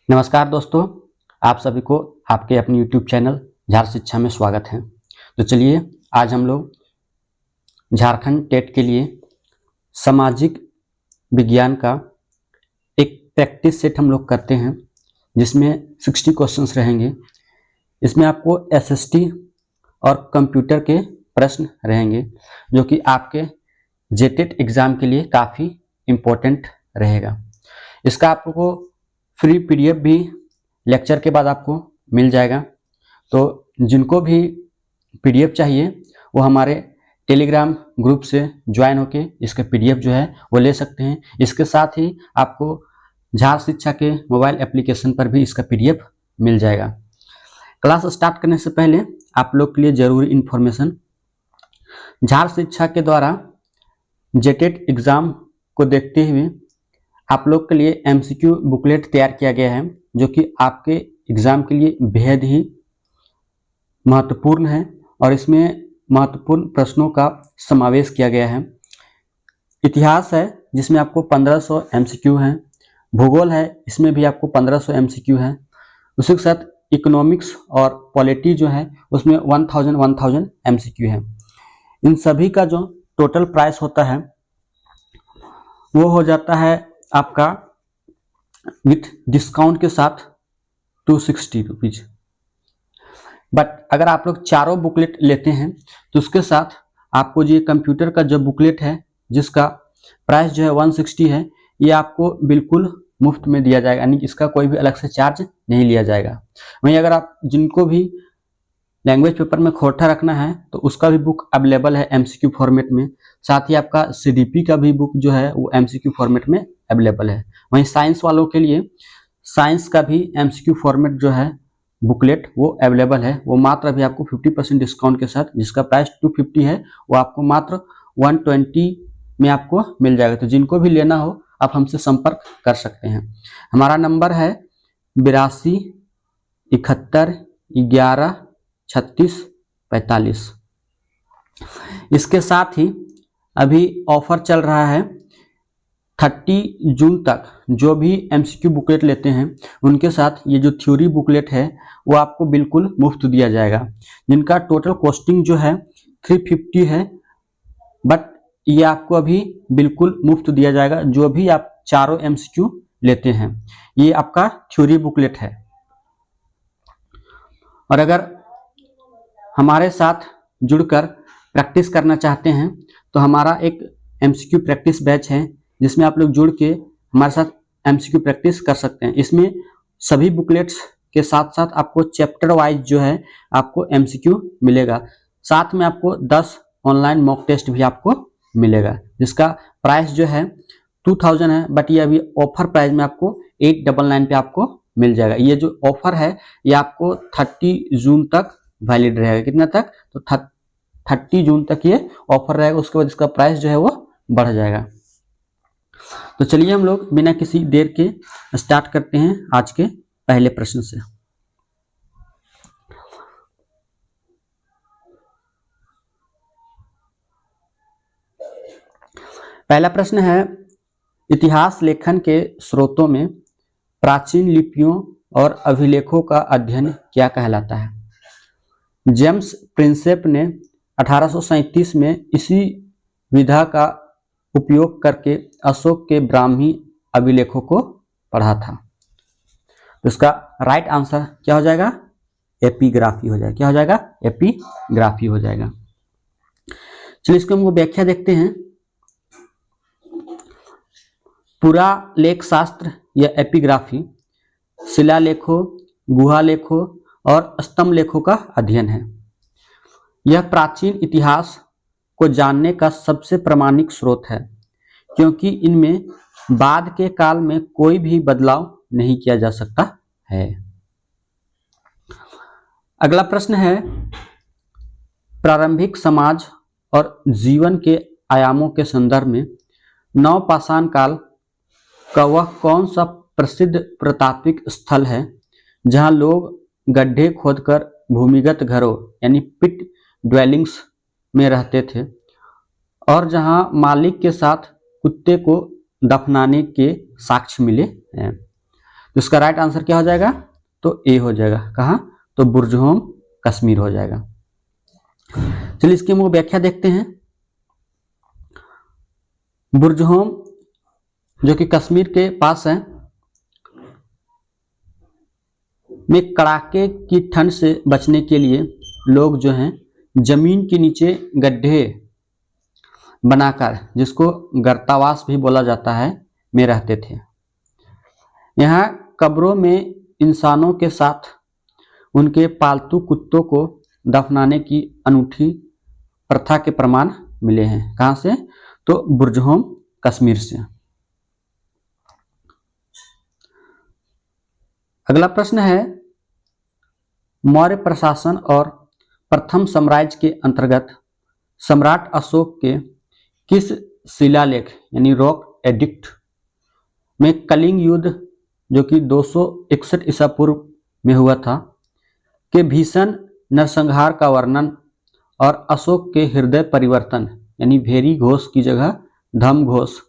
नमस्कार दोस्तों, आप सभी को आपके अपने YouTube चैनल झार शिक्षा में स्वागत है। तो चलिए आज हम लोग झारखंड टेट के लिए सामाजिक विज्ञान का एक प्रैक्टिस सेट हम लोग करते हैं, जिसमें 60 क्वेश्चंस रहेंगे। इसमें आपको SST और कंप्यूटर के प्रश्न रहेंगे, जो कि आपके जेटेट एग्जाम के लिए काफ़ी इम्पोर्टेंट रहेगा। इसका आपको फ्री PDF भी लेक्चर के बाद आपको मिल जाएगा। तो जिनको भी PDF चाहिए वो हमारे टेलीग्राम ग्रुप से ज्वाइन होके इसका PDF जो है वो ले सकते हैं। इसके साथ ही आपको झार शिक्षा के मोबाइल एप्लीकेशन पर भी इसका PDF मिल जाएगा। क्लास स्टार्ट करने से पहले आप लोग के लिए जरूरी इन्फॉर्मेशन, झार शिक्षा के द्वारा जेटेट एग्जाम को देखते हुए आप लोग के लिए MCQ बुकलेट तैयार किया गया है, जो कि आपके एग्जाम के लिए बेहद ही महत्वपूर्ण है और इसमें महत्वपूर्ण प्रश्नों का समावेश किया गया है। इतिहास है जिसमें आपको 1500 MCQ हैं, भूगोल है इसमें भी आपको 1500 MCQ हैं, उसी के साथ इकोनॉमिक्स और पॉलिटी जो है उसमें 1000 MCQ है। इन सभी का जो टोटल प्राइस होता है वो हो जाता है आपका विथ डिस्काउंट के साथ 260 रुपीज। बट अगर आप लोग चारों बुकलेट लेते हैं तो उसके साथ आपको ये कंप्यूटर का जो बुकलेट है जिसका प्राइस जो है 160 है, ये आपको बिल्कुल मुफ्त में दिया जाएगा, यानी इसका कोई भी अलग से चार्ज नहीं लिया जाएगा। वहीं अगर आप जिनको भी लैंग्वेज पेपर में खोटा रखना है तो उसका भी बुक अवेलेबल है MCQ फॉर्मेट में। साथ ही आपका CDP का भी बुक जो है वो MCQ फॉर्मेट में अवेलेबल है। वहीं साइंस वालों के लिए साइंस का भी MCQ फॉर्मेट जो है बुकलेट वो अवेलेबल है। वो मात्र अभी आपको 50% डिस्काउंट के साथ, जिसका प्राइस 250 है, वो आपको मात्र 120 में आपको मिल जाएगा। तो जिनको भी लेना हो आप हमसे संपर्क कर सकते हैं। हमारा नंबर है 82 71 11 36 45। इसके साथ ही अभी ऑफर चल रहा है, 30 जून तक जो भी MCQ बुकलेट लेते हैं उनके साथ ये जो थ्योरी बुकलेट है वो आपको बिल्कुल मुफ्त दिया जाएगा, जिनका टोटल कॉस्टिंग जो है 350 है। बट ये आपको अभी बिल्कुल मुफ्त दिया जाएगा जो भी आप चारों MCQ लेते हैं। ये आपका थ्योरी बुकलेट है। और अगर हमारे साथ जुड़कर प्रैक्टिस करना चाहते हैं तो हमारा एक MCQ प्रैक्टिस बैच है, जिसमें आप लोग जुड़ के हमारे साथ MCQ प्रैक्टिस कर सकते हैं। इसमें सभी बुकलेट्स के साथ साथ आपको चैप्टर वाइज जो है आपको MCQ मिलेगा। साथ में आपको 10 ऑनलाइन मॉक टेस्ट भी आपको मिलेगा, जिसका प्राइस जो है 2000 है। बट ये अभी ऑफर प्राइस में आपको 899 पे आपको मिल जाएगा। ये जो ऑफर है ये आपको 30 जून तक वैलिड रहेगा। कितना तक? तो 30 जून तक ये ऑफर रहेगा। उसके बाद इसका प्राइस जो है वो बढ़ जाएगा। तो चलिए हम लोग बिना किसी देर के स्टार्ट करते हैं आज के पहले प्रश्न से। पहला प्रश्न है, इतिहास लेखन के स्रोतों में प्राचीन लिपियों और अभिलेखों का अध्ययन क्या कहलाता है? जेम्स प्रिंसेप ने 1837 में इसी विधा का उपयोग करके अशोक के ब्राह्मी अभिलेखों को पढ़ा था। तो इसका राइट आंसर क्या हो जाएगा? एपिग्राफी हो जाएगा। क्या हो जाएगा? एपिग्राफी हो जाएगा। चलिए इसको हम व्याख्या देखते हैं। पुरा लेख शास्त्र या एपिग्राफी शिलालेखों, गुहालेखों और स्तंभ लेखों का अध्ययन है। यह प्राचीन इतिहास को जानने का सबसे प्रामाणिक स्रोत है, क्योंकि इनमें बाद के काल में कोई भी बदलाव नहीं किया जा सकता है। अगला प्रश्न है, प्रारंभिक समाज और जीवन के आयामों के संदर्भ में नवपाषाण काल का वह कौन सा प्रसिद्ध पुरातात्विक स्थल है जहां लोग गड्ढे खोदकर भूमिगत घरों यानी पिट ड्वेलिंग्स में रहते थे और जहां मालिक के साथ कुत्ते को दफनाने के साक्ष्य मिले हैं? तो इसका राइट आंसर क्या हो जाएगा? तो ए हो जाएगा। कहाँ? तो बुर्जहोम कश्मीर हो जाएगा। चलिए इसकी हम व्याख्या देखते हैं। बुर्जहोम जो कि कश्मीर के पास है, में कड़ाके की ठंड से बचने के लिए लोग जो हैं जमीन के नीचे गड्ढे बनाकर, जिसको गर्तावास भी बोला जाता है, में रहते थे। यहाँ कब्रों में इंसानों के साथ उनके पालतू कुत्तों को दफनाने की अनूठी प्रथा के प्रमाण मिले हैं। कहाँ से? तो बुर्जहोम कश्मीर से। अगला प्रश्न है, मौर्य प्रशासन और प्रथम साम्राज्य के अंतर्गत सम्राट अशोक के किस शिलालेख यानी रॉक एडिक्ट में कलिंग युद्ध जो कि 261 ईसा पूर्व में हुआ था के भीषण नरसंहार का वर्णन और अशोक के हृदय परिवर्तन यानी भेरी घोष की जगह धम घोष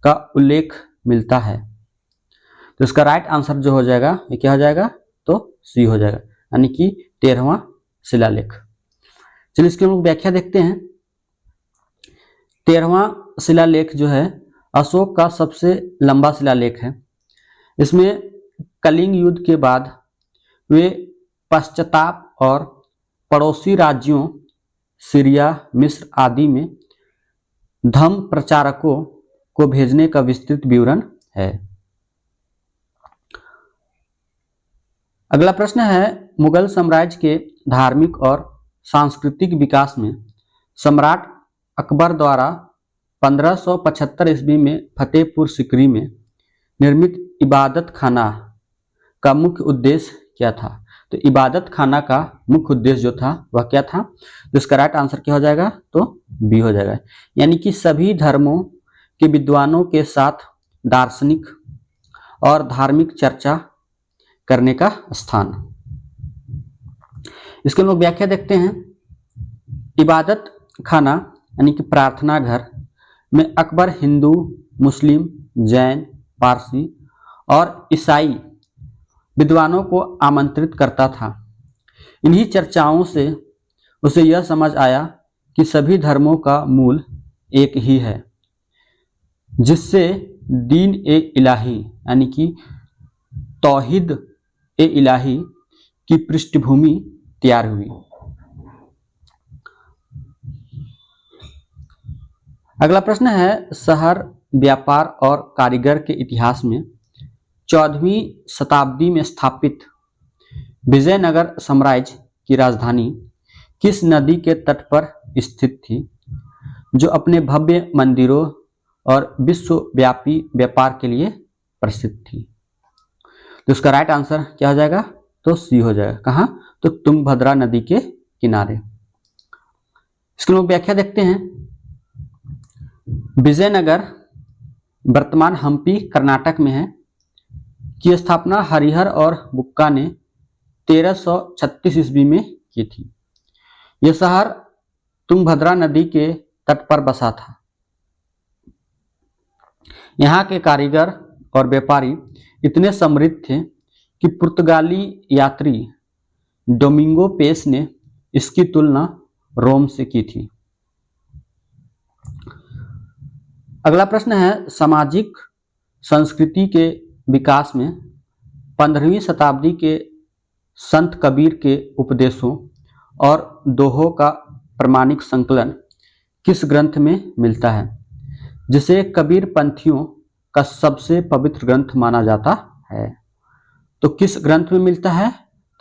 का उल्लेख मिलता है? तो इसका राइट आंसर जो हो जाएगा ये क्या हो जाएगा? तो सी हो जाएगा, यानी कि 13वां शिलालेख। चलिए इसकी हम लोग व्याख्या देखते हैं। 13वां शिलालेख जो है अशोक का सबसे लंबा शिलालेख है। इसमें कलिंग युद्ध के बाद वे पश्चाताप और पड़ोसी राज्यों सीरिया, मिस्र आदि में धर्म प्रचारकों को भेजने का विस्तृत विवरण है। अगला प्रश्न है, मुगल साम्राज्य के धार्मिक और सांस्कृतिक विकास में सम्राट अकबर द्वारा 1575 ईस्वी में फतेहपुर सीकरी में निर्मित इबादत खाना का मुख्य उद्देश्य क्या था? तो इबादत खाना का मुख्य उद्देश्य जो था वह क्या था? तो इसका राइट आंसर क्या हो जाएगा? तो बी हो जाएगा, यानी कि सभी धर्मों के विद्वानों के साथ दार्शनिक और धार्मिक चर्चा करने का स्थान। इसके हम लोग व्याख्या देखते हैं। इबादत खाना यानी कि प्रार्थना घर में अकबर हिंदू, मुस्लिम, जैन, पारसी और ईसाई विद्वानों को आमंत्रित करता था। इन्हीं चर्चाओं से उसे यह समझ आया कि सभी धर्मों का मूल एक ही है, जिससे दीन ए इलाही यानी कि तौहीद ए इलाही की पृष्ठभूमि तैयार हुई। अगला प्रश्न है, शहर, व्यापार और कारीगर के इतिहास में 14वीं शताब्दी में स्थापित विजयनगर साम्राज्य की राजधानी किस नदी के तट पर स्थित थी, जो अपने भव्य मंदिरों और विश्वव्यापी व्यापार के लिए प्रसिद्ध थी? तो इसका राइट आंसर क्या हो जाएगा? तो सी हो जाएगा। कहाँ? तो तुंगभद्रा नदी के किनारे। इसकी लोग व्याख्या देखते हैं। विजयनगर वर्तमान हम्पी कर्नाटक में है, की स्थापना हरिहर और बुक्का ने 1336 ईस्वी में की थी। यह शहर तुंगभद्रा नदी के तट पर बसा था। यहाँ के कारीगर और व्यापारी इतने समृद्ध थे कि पुर्तगाली यात्री डोमिंगो पेस ने इसकी तुलना रोम से की थी। अगला प्रश्न है, सामाजिक संस्कृति के विकास में 15वीं शताब्दी के संत कबीर के उपदेशों और दोहों का प्रमाणिक संकलन किस ग्रंथ में मिलता है, जिसे कबीर पंथियों का सबसे पवित्र ग्रंथ माना जाता है? तो किस ग्रंथ में मिलता है?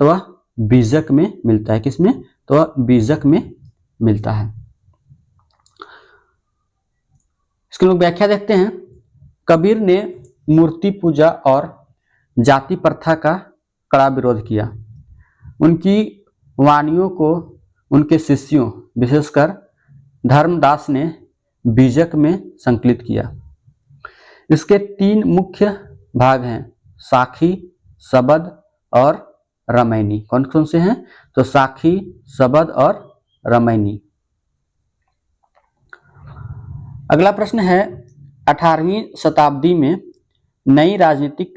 तो वह बीजक में मिलता है। किसमें? तो वह बीजक में मिलता है। इसके लोग व्याख्या देखते हैं। कबीर ने मूर्ति पूजा और जाति प्रथा का कड़ा विरोध किया। उनकी वाणियों को उनके शिष्यों विशेषकर धर्मदास ने बीजक में संकलित किया। इसके 3 मुख्य भाग हैं, साखी, शबद और रामायणी। कौन कौन से हैं? तो साखी, शबद और रामायणी। अगला प्रश्न है, 18वीं शताब्दी में नई राजनीतिक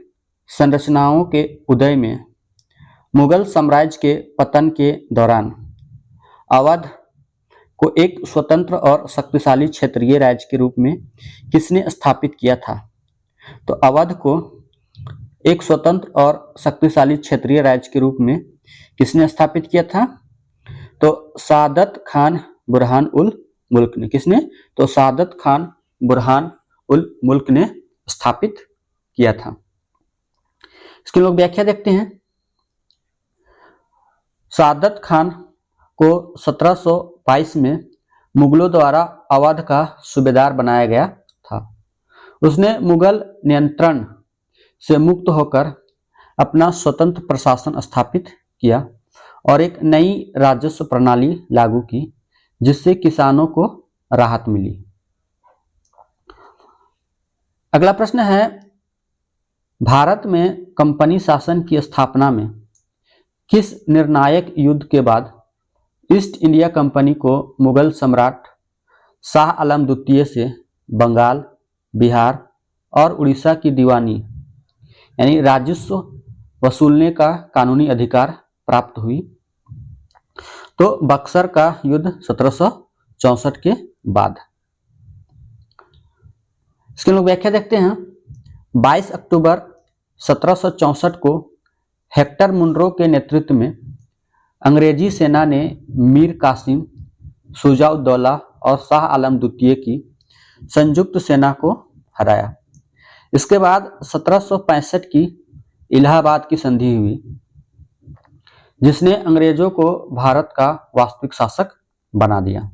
संरचनाओं के उदय में मुगल साम्राज्य के पतन के दौरान अवध को एक स्वतंत्र और शक्तिशाली क्षेत्रीय राज्य के रूप में किसने स्थापित किया था? तो अवध को एक स्वतंत्र और शक्तिशाली क्षेत्रीय राज्य के रूप में किसने स्थापित किया था? तो सादत खान बुरहान उल मुल्क ने। किसने? तो सादत खान बुरहान उल मुल्क ने स्थापित किया था। इसकी लोग व्याख्या देखते हैं। सादत खान को 1722 में मुगलों द्वारा अवध का सूबेदार बनाया गया था। उसने मुगल नियंत्रण से मुक्त होकर अपना स्वतंत्र प्रशासन स्थापित किया और एक नई राजस्व प्रणाली लागू की, जिससे किसानों को राहत मिली। अगला प्रश्न है, भारत में कंपनी शासन की स्थापना में किस निर्णायक युद्ध के बाद ईस्ट इंडिया कंपनी को मुगल सम्राट शाह आलम द्वितीय से बंगाल, बिहार और उड़ीसा की दीवानी यानी राजस्व वसूलने का कानूनी अधिकार प्राप्त हुई? तो बक्सर का युद्ध 1764 के बाद। इसके लोग व्याख्या देखते हैं। 22 अक्टूबर 1764 को हेक्टर मुनरो के नेतृत्व में अंग्रेजी सेना ने मीर कासिम, शुजा-उद-दौला और शाह आलम द्वितीय की संयुक्त सेना को हराया। इसके बाद 1765 की इलाहाबाद की संधि हुई, जिसने अंग्रेजों को भारत का वास्तविक शासक बना दिया।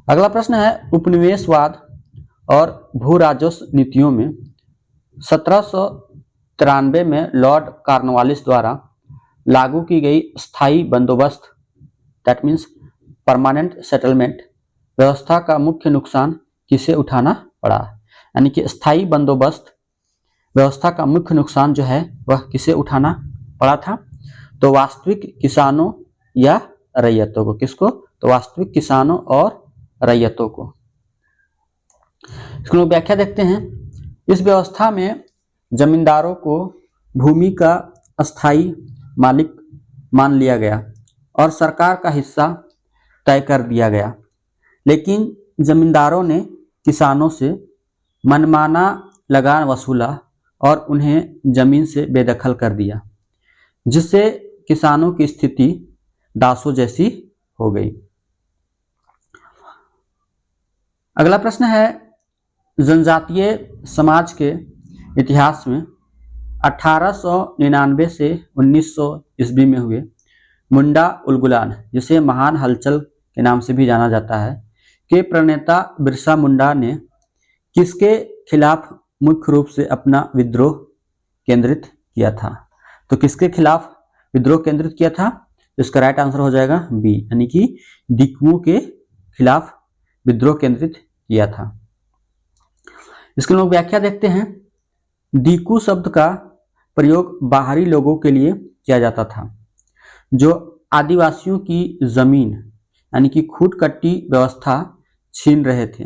अगला प्रश्न है, उपनिवेशवाद और भू राजस्व नीतियों में 1793 में लॉर्ड कॉर्नवालिस द्वारा लागू की गई स्थायी बंदोबस्त दैट मीन्स परमानेंट सेटलमेंट व्यवस्था का मुख्य नुकसान किसे उठाना पड़ा? यानी कि स्थायी बंदोबस्त व्यवस्था का मुख्य नुकसान जो है वह किसे उठाना पड़ा था? तो वास्तविक किसानों या रैयतों को। किसको? तो वास्तविक किसानों और रैयतों को। इसको व्याख्या देखते हैं। इस व्यवस्था में जमींदारों को भूमि का अस्थायी मालिक मान लिया गया और सरकार का हिस्सा तय कर दिया गया, लेकिन जमींदारों ने किसानों से मनमाना लगान वसूला और उन्हें जमीन से बेदखल कर दिया, जिससे किसानों की स्थिति दासों जैसी हो गई। अगला प्रश्न है, जनजातीय समाज के इतिहास में 1899 से 1900 ईस्वी में हुए मुंडा उलगुलान, जिसे महान हलचल के नाम से भी जाना जाता है, के प्रणेता बिरसा मुंडा ने किसके खिलाफ मुख्य रूप से अपना विद्रोह केंद्रित किया था? तो किसके खिलाफ विद्रोह केंद्रित किया था? इसका राइट आंसर हो जाएगा बी, यानी कि दिकुओं के खिलाफ विद्रोह केंद्रित किया था। इसके लोग व्याख्या देखते हैं। दिकू शब्द का प्रयोग बाहरी लोगों के लिए किया जाता था जो आदिवासियों की जमीन यानी कि खूट-कट्टी व्यवस्था छीन रहे थे।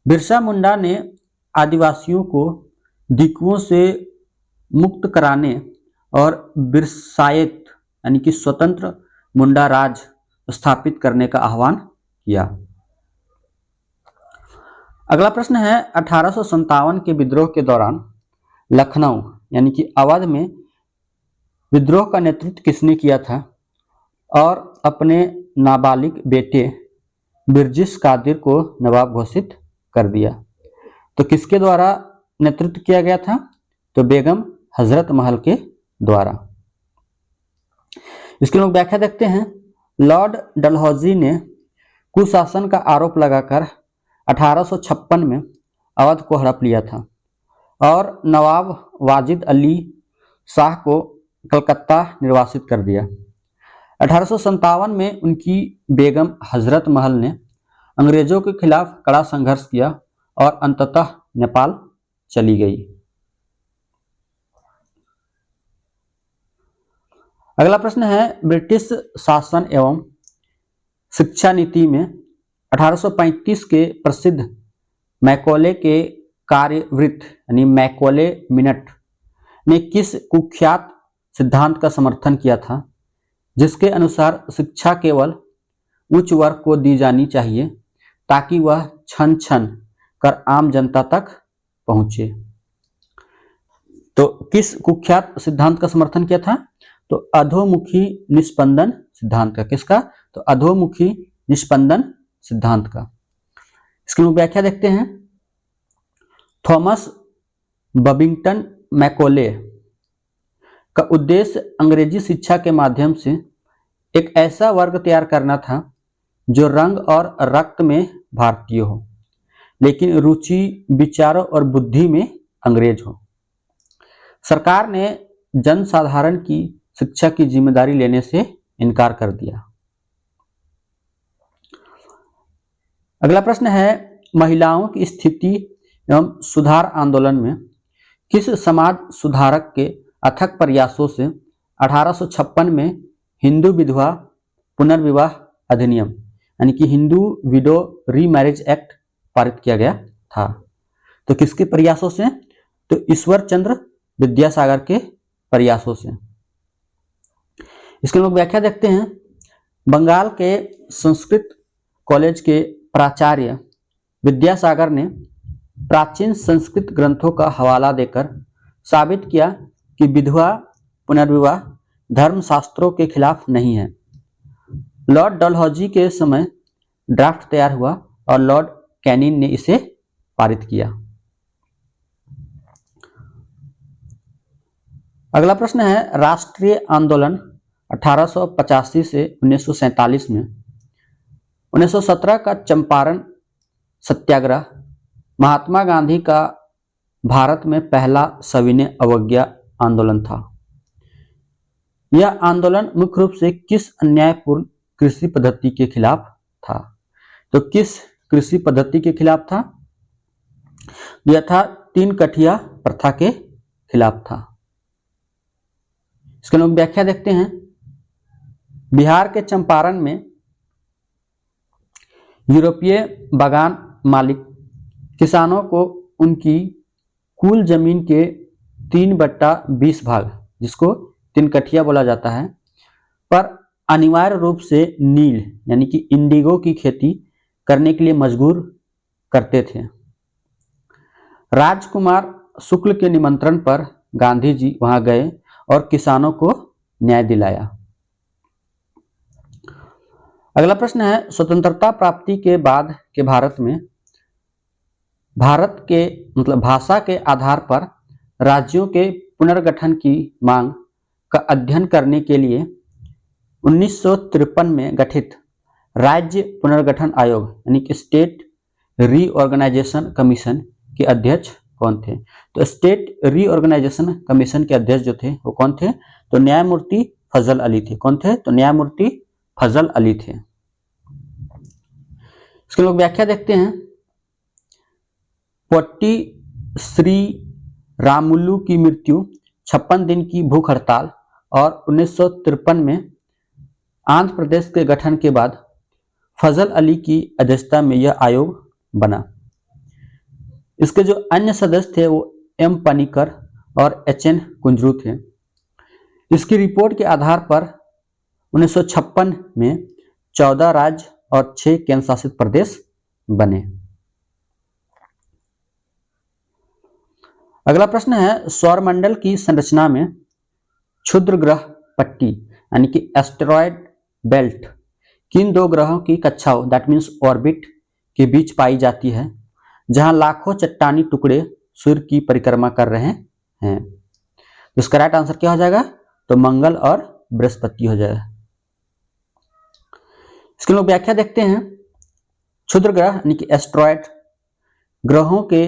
बिरसा मुंडा ने आदिवासियों को दिकुओं से मुक्त कराने और बिरसायत यानी कि स्वतंत्र मुंडा राज स्थापित करने का आह्वान किया। अगला प्रश्न है, 1857 के विद्रोह के दौरान लखनऊ यानी कि अवध में विद्रोह का नेतृत्व किसने किया था और अपने नाबालिग बेटे बिरजिस कादिर को नवाब घोषित कर दिया? तो किसके द्वारा नेतृत्व किया गया था? तो बेगम हजरत महल के द्वारा। इसके लोग व्याख्या देखते हैं। लॉर्ड डलहौजी ने कुशासन का आरोप लगाकर 1856 में अवध को हड़प लिया था और नवाब वाजिद अली शाह को कलकत्ता निर्वासित कर दिया। 1857 में उनकी बेगम हजरत महल ने अंग्रेजों के खिलाफ कड़ा संघर्ष किया और अंततः नेपाल चली गई। अगला प्रश्न है, ब्रिटिश शासन एवं शिक्षा नीति में 1835 के प्रसिद्ध मैकॉले के कार्यवृत्त यानी मैकॉले मिनट ने किस कुख्यात सिद्धांत का समर्थन किया था, जिसके अनुसार शिक्षा केवल उच्च वर्ग को दी जानी चाहिए ताकि वह छन छन कर आम जनता तक पहुंचे। तो किस कुख्यात सिद्धांत का समर्थन किया था? तो अधोमुखी निस्पंदन सिद्धांत का। किसका? तो अधोमुखी निस्पंदन सिद्धांत का। इसकी व्याख्या देखते हैं। थॉमस बबिंगटन मैकॉले का उद्देश्य अंग्रेजी शिक्षा के माध्यम से एक ऐसा वर्ग तैयार करना था जो रंग और रक्त में भारतीय हो, लेकिन रुचि, विचारों और बुद्धि में अंग्रेज हो। सरकार ने जनसाधारण की शिक्षा की जिम्मेदारी लेने से इनकार कर दिया। अगला प्रश्न है, महिलाओं की स्थिति एवं सुधार आंदोलन में किस समाज सुधारक के अथक प्रयासों से 1856 में हिंदू विधवा पुनर्विवाह अधिनियम यानी कि हिंदू विडो रीमैरिज एक्ट पारित किया गया था? तो किसके प्रयासों से? तो ईश्वर चंद्र विद्यासागर के प्रयासों से। इसके लोग व्याख्या देखते हैं। बंगाल के संस्कृत कॉलेज के प्राचार्य विद्यासागर ने प्राचीन संस्कृत ग्रंथों का हवाला देकर साबित किया कि विधवा पुनर्विवाह धर्मशास्त्रों के खिलाफ नहीं है। लॉर्ड डलहौजी के समय ड्राफ्ट तैयार हुआ और लॉर्ड कैनिंग ने इसे पारित किया। अगला प्रश्न है, राष्ट्रीय आंदोलन 1885 से 1947 में 1917 का चंपारण सत्याग्रह महात्मा गांधी का भारत में पहला सविनय अवज्ञा आंदोलन था। यह आंदोलन मुख्य रूप से किस अन्यायपूर्ण कृषि पद्धति के खिलाफ था? तो किस कृषि पद्धति के खिलाफ था? यह था तीन कठिया प्रथा के खिलाफ था। इसके लोग व्याख्या देखते हैं। बिहार के चंपारण में यूरोपीय बागान मालिक किसानों को उनकी कुल जमीन के 3/20 भाग, जिसको तीन कठिया बोला जाता है, पर अनिवार्य रूप से नील यानी कि इंडिगो की खेती करने के लिए मजबूर करते थे। राजकुमार शुक्ल के निमंत्रण पर गांधी जी वहां गए और किसानों को न्याय दिलाया। अगला प्रश्न है, स्वतंत्रता प्राप्ति के बाद के भारत में भारत के भाषा के आधार पर राज्यों के पुनर्गठन की मांग का अध्ययन करने के लिए 1953 में गठित राज्य पुनर्गठन आयोग यानी कि स्टेट रीऑर्गेनाइजेशन कमीशन के अध्यक्ष कौन थे? तो स्टेट रीऑर्गेनाइजेशन कमीशन के अध्यक्ष जो थे वो कौन थे? तो न्यायमूर्ति फजल अली थे। कौन थे? तो न्यायमूर्ति फजल अली थे। इसके लोग व्याख्या देखते हैं। पोट्टी श्री रामुलु की मृत्यु, 56 दिन की भूख हड़ताल और 1953 में आंध्र प्रदेश के गठन के बाद फजल अली की अध्यक्षता में यह आयोग बना। इसके जो अन्य सदस्य थे वो एम पनिकर और एच.एन. कुंजरू थे। इसकी रिपोर्ट के आधार पर 1956 में 14 राज्य और 6 केंद्र शासित प्रदेश बने। अगला प्रश्न है, सौरमंडल की संरचना में क्षुद्र ग्रह पट्टी यानी कि एस्टेरॉयड बेल्ट किन दो ग्रहों की कक्षाओं दैट मीन्स ऑर्बिट के बीच पाई जाती है, जहां लाखों चट्टानी टुकड़े सूर्य की परिक्रमा कर रहे हैं? तो इसका राइट आंसर क्या हो जाएगा? तो मंगल और बृहस्पति हो जाएगा। इसके लोग व्याख्या देखते हैं। क्षुद्र ग्रह यानी कि एस्ट्रॉयड ग्रहों के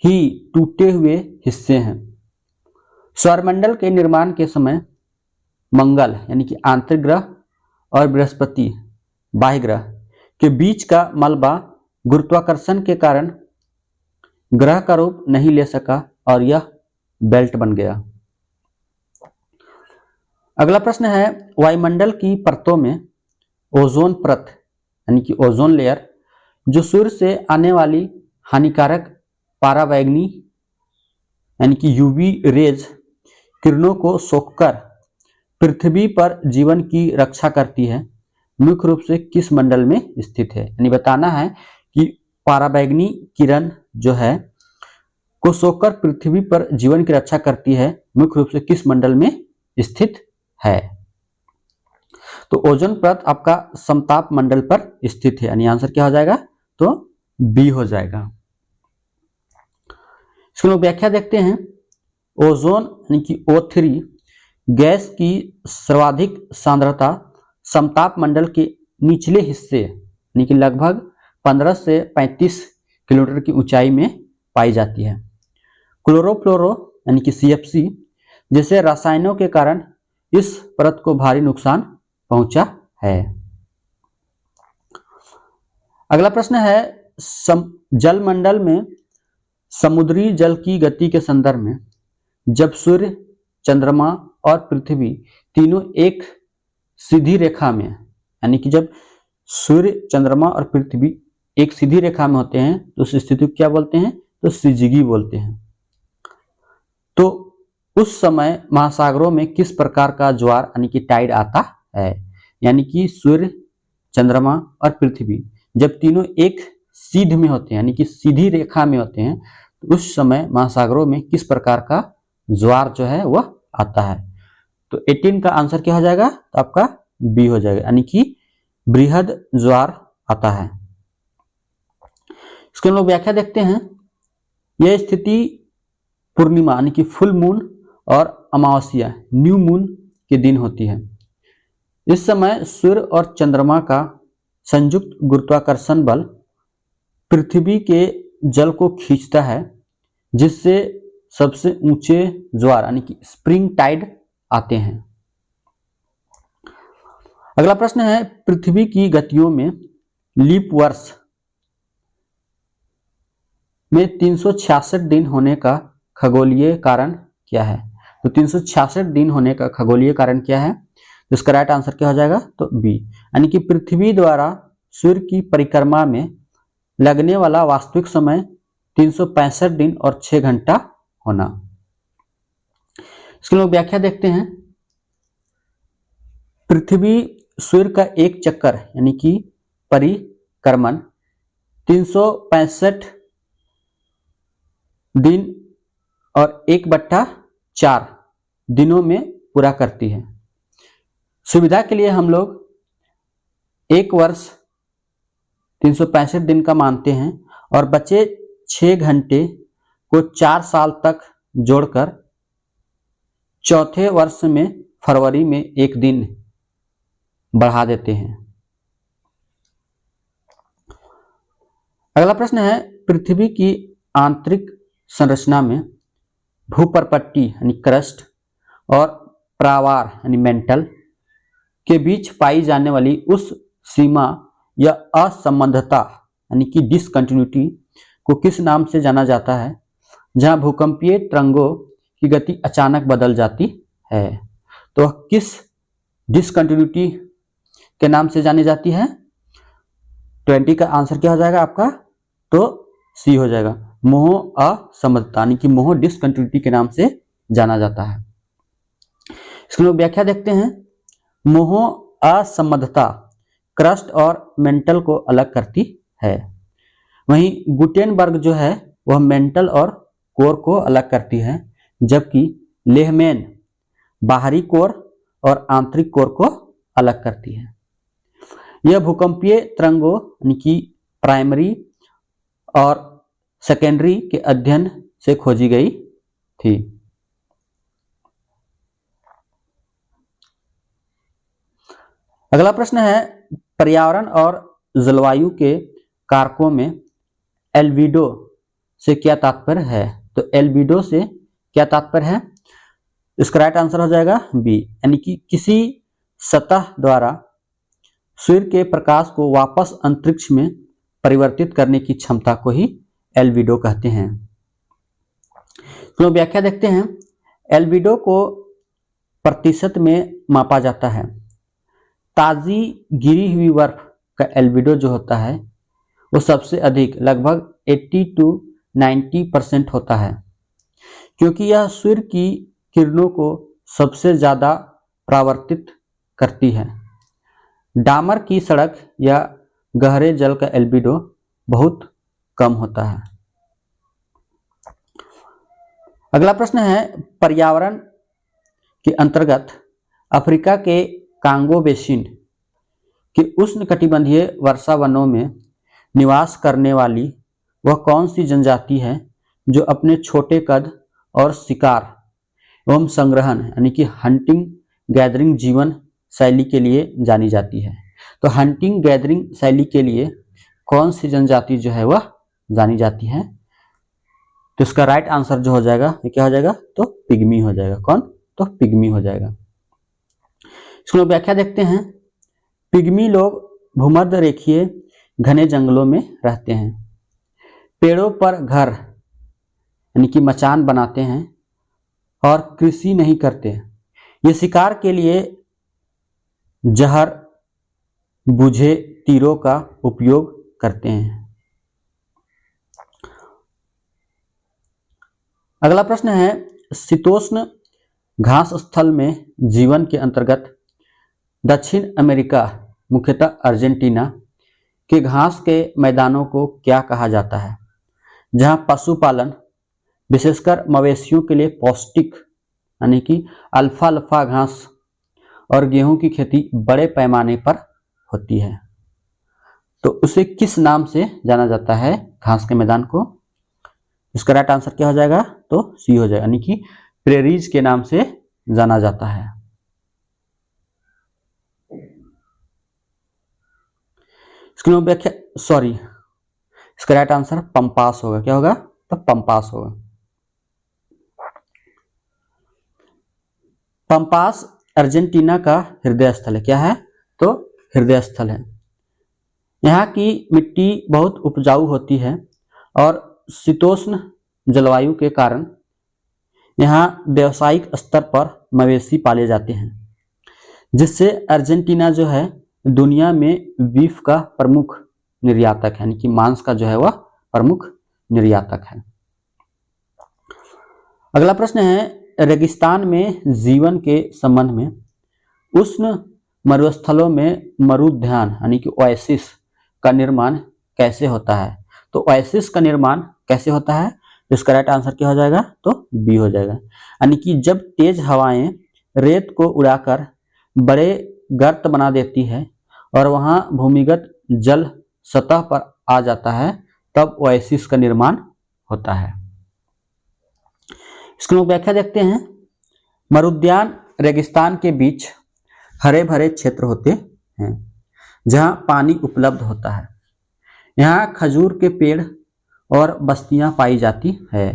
ही टूटे हुए हिस्से हैं। सौरमंडल के निर्माण के समय मंगल यानी कि आंतरिक ग्रह और बृहस्पति बाह्य ग्रह के बीच का मलबा गुरुत्वाकर्षण के कारण ग्रह का रूप नहीं ले सका और यह बेल्ट बन गया। अगला प्रश्न है, वायुमंडल की परतों में ओजोन परत यानी कि ओजोन लेयर जो सूर्य से आने वाली हानिकारक पाराबैंगनी यानी कि यूवी रेज किरणों को सोखकर पृथ्वी पर जीवन की रक्षा करती है, मुख्य रूप से किस मंडल में स्थित है। यानी बताना है कि पाराबैंगनी किरण जो है को सोखकर पृथ्वी पर जीवन की रक्षा करती है, मुख्य रूप से किस मंडल में स्थित है। तो ओजोन परत आपका समताप मंडल पर स्थित है, यानी आंसर क्या हो जाएगा, तो बी हो जाएगा। इसकी लोग व्याख्या देखते हैं। ओजोन यानी कि O3 गैस की सर्वाधिक सांद्रता समताप मंडल के निचले हिस्से यानी कि लगभग 15 से 35 किलोमीटर की ऊंचाई में पाई जाती है। क्लोरोफ्लोरो यानी कि CFC जैसे रसायनों के कारण इस परत को भारी नुकसान पहुंचा है। अगला प्रश्न है, जलमंडल में समुद्री जल की गति के संदर्भ में जब सूर्य, चंद्रमा और पृथ्वी तीनों एक सीधी रेखा में, यानी कि जब सूर्य, चंद्रमा और पृथ्वी एक सीधी रेखा में होते हैं तो उस स्थिति को क्या बोलते हैं, तो सिजिगी बोलते हैं। तो उस समय महासागरों में किस प्रकार का ज्वार यानी कि टाइड आता है। यानी कि सूर्य, चंद्रमा और पृथ्वी जब तीनों एक सीध में होते हैं यानी कि सीधी रेखा में होते हैं तो उस समय महासागरों में किस प्रकार का ज्वार जो है वह आता है। तो 18 का आंसर क्या हो जाएगा, तो आपका बी हो जाएगा, यानी कि बृहद ज्वार आता है। इसके हम लोग व्याख्या देखते हैं। यह स्थिति पूर्णिमा यानी कि फुल मून और अमावस्या न्यू मून के दिन होती है। इस समय सूर्य और चंद्रमा का संयुक्त गुरुत्वाकर्षण बल पृथ्वी के जल को खींचता है, जिससे सबसे ऊंचे ज्वार यानी कि स्प्रिंग टाइड आते हैं। अगला प्रश्न है, पृथ्वी की गतियों में लीप वर्ष में 366 दिन होने का खगोलीय कारण क्या है। तो 366 दिन होने का खगोलीय कारण क्या है, तो इसका राइट आंसर क्या हो जाएगा, तो बी, यानी कि पृथ्वी द्वारा सूर्य की परिक्रमा में लगने वाला वास्तविक समय 365 दिन और 6 घंटा होना। इसके लोग व्याख्या देखते हैं। पृथ्वी सूर्य का एक चक्कर यानी कि परिक्रमण 365 दिन और 1/4 दिनों में पूरा करती है। सुविधा के लिए हम लोग एक वर्ष 365 दिन का मानते हैं और बचे 6 घंटे को 4 साल तक जोड़कर चौथे वर्ष में फरवरी में एक दिन बढ़ा देते हैं। अगला प्रश्न है, पृथ्वी की आंतरिक संरचना में भूपर्पट्टी यानी क्रस्ट और प्रावार यानी मेंटल के बीच पाई जाने वाली उस सीमा या असंबद्धता यानी कि डिसकंटिन्यूटी को किस नाम से जाना जाता है जहां भूकंपीय तरंगों की गति अचानक बदल जाती है। तो किस डिसकंटिन्यूटी के नाम से जानी जाती है। 20 का आंसर क्या हो जाएगा आपका, तो सी हो जाएगा, मोह असंबद्धता यानी कि मोह डिसकंटिन्यूटी के नाम से जाना जाता है। इसकी लोग व्याख्या देखते हैं। मोह असंबद्धता क्रस्ट और मेंटल को अलग करती है, वहीं गुटेनबर्ग जो है वह मेंटल और कोर को अलग करती है, जबकि लेहमैन बाहरी कोर और आंतरिक कोर को अलग करती है। यह भूकंपीय तरंगों यानी कि प्राइमरी और सेकेंडरी के अध्ययन से खोजी गई थी। अगला प्रश्न है, पर्यावरण और जलवायु के कारकों में एल्बिडो से क्या तात्पर्य है। तो एल्बिडो से क्या तात्पर्य है, इसका राइट आंसर हो जाएगा बी, यानी कि किसी सतह द्वारा सूर्य के प्रकाश को वापस अंतरिक्ष में परिवर्तित करने की क्षमता को ही एल्बिडो कहते हैं। तो व्याख्या देखते हैं। एल्बिडो को प्रतिशत में मापा जाता है। ताजी गिरी हुई बर्फ का एल्बिडो जो होता है वो सबसे अधिक लगभग 80 to 90% होता है, क्योंकि यह सूर्य की किरणों को सबसे ज़्यादा परावर्तित करती है। डामर की सड़क या गहरे जल का एल्बिडो बहुत कम होता है। अगला प्रश्न है, पर्यावरण के अंतर्गत अफ्रीका के कांगो बेसिन के उष्णकटिबंधीय वर्षा वनों में निवास करने वाली वह कौन सी जनजाति है जो अपने छोटे कद और शिकार एवं संग्रहण यानी कि हंटिंग गैदरिंग जीवन शैली के लिए जानी जाती है। तो हंटिंग गैदरिंग शैली के लिए कौन सी जनजाति जो है वह जानी जाती है? तो इसका राइट आंसर जो हो जाएगा ये क्या हो जाएगा? तो पिग्मी हो जाएगा। कौन? तो पिग्मी हो जाएगा। इसको व्याख्या देखते हैं। पिग्मी लोग भूमध्य रेखीय घने जंगलों में रहते हैं, पेड़ों पर घर यानी कि मचान बनाते हैं और कृषि नहीं करते। ये शिकार के लिए जहर बुझे तीरों का उपयोग करते हैं। अगला प्रश्न है, शीतोष्ण घास स्थल में जीवन के अंतर्गत दक्षिण अमेरिका मुख्यतः अर्जेंटीना के घास के मैदानों को क्या कहा जाता है, जहां पशुपालन विशेषकर मवेशियों के लिए पौष्टिक यानी कि अल्फाल्फा घास और गेहूं की खेती बड़े पैमाने पर होती है। तो उसे किस नाम से जाना जाता है घास के मैदान को? इसका राइट आंसर क्या हो जाएगा? तो सी हो जाएगा, यानी कि प्रेरीज के नाम से जाना जाता है। इसके व्याख्या इसका राइट आंसर पंपास होगा। क्या होगा? तो पंपास होगा। पंपास अर्जेंटीना का हृदय स्थल है। क्या है? तो हृदय स्थल है। यहाँ की मिट्टी बहुत उपजाऊ होती है और शीतोष्ण जलवायु के कारण यहाँ व्यावसायिक स्तर पर मवेशी पाले जाते हैं, जिससे अर्जेंटीना जो है दुनिया में बीफ का प्रमुख निर्यातक है, यानी कि मांस का जो है वह प्रमुख निर्यातक है। अगला प्रश्न है, रेगिस्तान में जीवन के संबंध में उष्ण मरुस्थलों में मरुद्यान यानी कि ओएसिस का निर्माण कैसे होता है? तो ओएसिस का निर्माण कैसे होता है? तो इसका राइट आंसर क्या हो जाएगा? तो बी हो जाएगा, यानी कि जब तेज हवाएं रेत को उड़ाकर बड़े गर्त बना देती है और वहां भूमिगत जल सतह पर आ जाता है, तब ओएसिस का निर्माण होता है। इसको व्याख्या देखते हैं। मरुद्यान रेगिस्तान के बीच हरे भरे क्षेत्र होते हैं जहां पानी उपलब्ध होता है। यहाँ खजूर के पेड़ और बस्तियां पाई जाती है,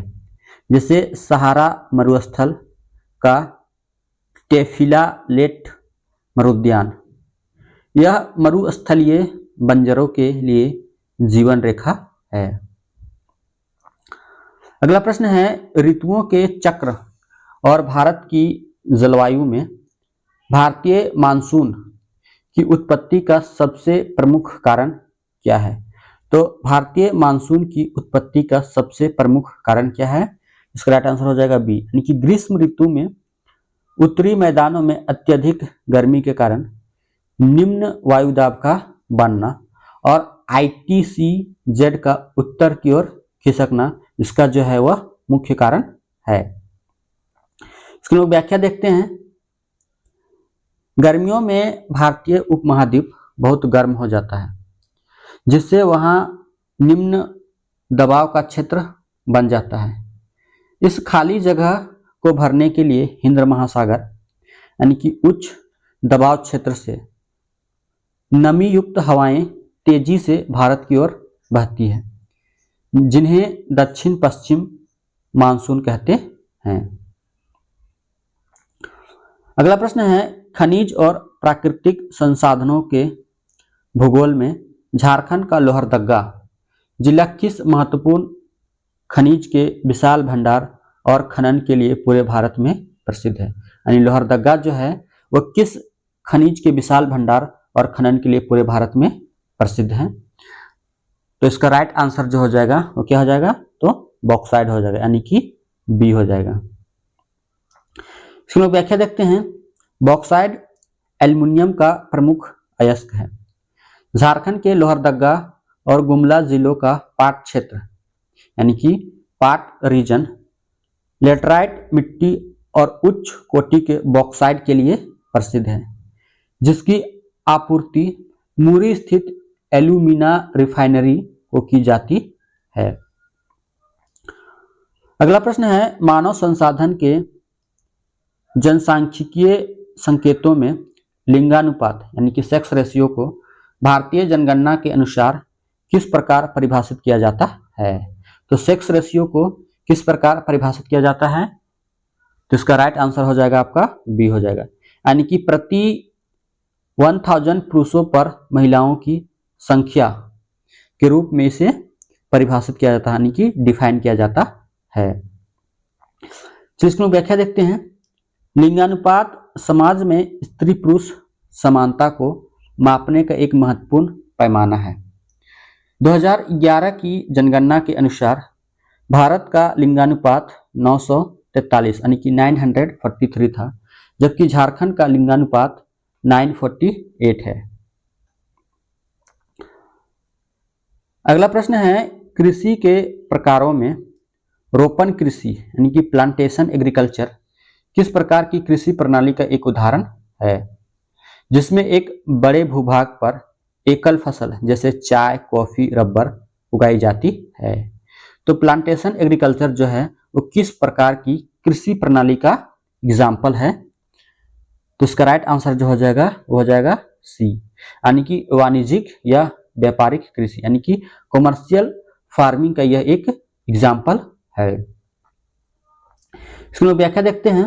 जैसे सहारा मरुस्थल का टेफिलालेट मरुद्यान। यह मरुस्थलीय बंजरों के लिए जीवन रेखा है। अगला प्रश्न है, ऋतुओं के चक्र और भारत की जलवायु में भारतीय मानसून की उत्पत्ति का सबसे प्रमुख कारण क्या है? तो भारतीय मानसून की उत्पत्ति का सबसे प्रमुख कारण क्या है? इसका राइट आंसर हो जाएगा बी, यानी कि ग्रीष्म ऋतु में उत्तरी मैदानों में अत्यधिक गर्मी के कारण निम्न वायुदाब का बनना और ITCZ का उत्तर की ओर खिसकना इसका जो है वह मुख्य कारण है। इसके लोग व्याख्या देखते हैं। गर्मियों में भारतीय उपमहाद्वीप बहुत गर्म हो जाता है, जिससे वहां निम्न दबाव का क्षेत्र बन जाता है। इस खाली जगह को भरने के लिए हिंद महासागर यानी कि उच्च दबाव क्षेत्र से नमी युक्त हवाएं तेजी से भारत की ओर बहती है, जिन्हें दक्षिण पश्चिम मानसून कहते हैं। अगला प्रश्न है, खनिज और प्राकृतिक संसाधनों के भूगोल में झारखंड का लोहरदग्गा जिला किस महत्वपूर्ण खनिज के विशाल भंडार और खनन के लिए पूरे भारत में प्रसिद्ध है? यानी लोहरदग्गा जो है वह किस खनिज के विशाल भंडार और खनन के लिए पूरे भारत में प्रसिद्ध है? तो इसका राइट आंसर जो हो जाएगा वो क्या हो जाएगा? तो बॉक्साइड हो जाएगा, यानी कि बी हो जाएगा। इसमें व्याख्या देखते हैं। बॉक्साइड एल्युमिनियम का प्रमुख अयस्क है। झारखंड के लोहरदगा और गुमला जिलों का पाट क्षेत्र यानी कि पाट रीजन लेटराइट मिट्टी और उच्च कोटि के बॉक्साइड के लिए प्रसिद्ध है, जिसकी आपूर्ति मुरी स्थित एल्यूमिना रिफाइनरी को की जाती है। अगला प्रश्न है, मानव संसाधन के जनसांख्यिकीय संकेतों में लिंगानुपात यानी कि सेक्स रेशियो को भारतीय जनगणना के अनुसार किस प्रकार परिभाषित किया जाता है? तो सेक्स रेशियो को किस प्रकार परिभाषित किया जाता है? तो इसका राइट आंसर हो जाएगा आपका बी हो जाएगा, यानी कि प्रति 1000 पुरुषों पर महिलाओं की संख्या के रूप में इसे परिभाषित किया जाता है, यानी कि डिफाइन किया जाता है। चलिए इसकी व्याख्या देखते हैं। लिंगानुपात समाज में स्त्री पुरुष समानता को मापने का एक महत्वपूर्ण पैमाना है। 2011 की जनगणना के अनुसार भारत का लिंगानुपात 943 यानी कि 943 था, जबकि झारखंड का लिंगानुपात 948 है। अगला प्रश्न है, कृषि के प्रकारों में रोपण कृषि यानी कि प्लांटेशन एग्रीकल्चर किस प्रकार की कृषि प्रणाली का एक उदाहरण है, जिसमें एक बड़े भूभाग पर एकल फसल जैसे चाय, कॉफी, रबर उगाई जाती है? तो प्लांटेशन एग्रीकल्चर जो है वो किस प्रकार की कृषि प्रणाली का एग्जाम्पल है? तो इसका राइट आंसर जो हो जाएगा वो हो जाएगा सी, यानी कि वाणिज्यिक या व्यापारिक कृषि यानी कि कॉमर्शियल फार्मिंग का यह एक एग्जाम्पल है। इसमें व्याख्या देखते हैं।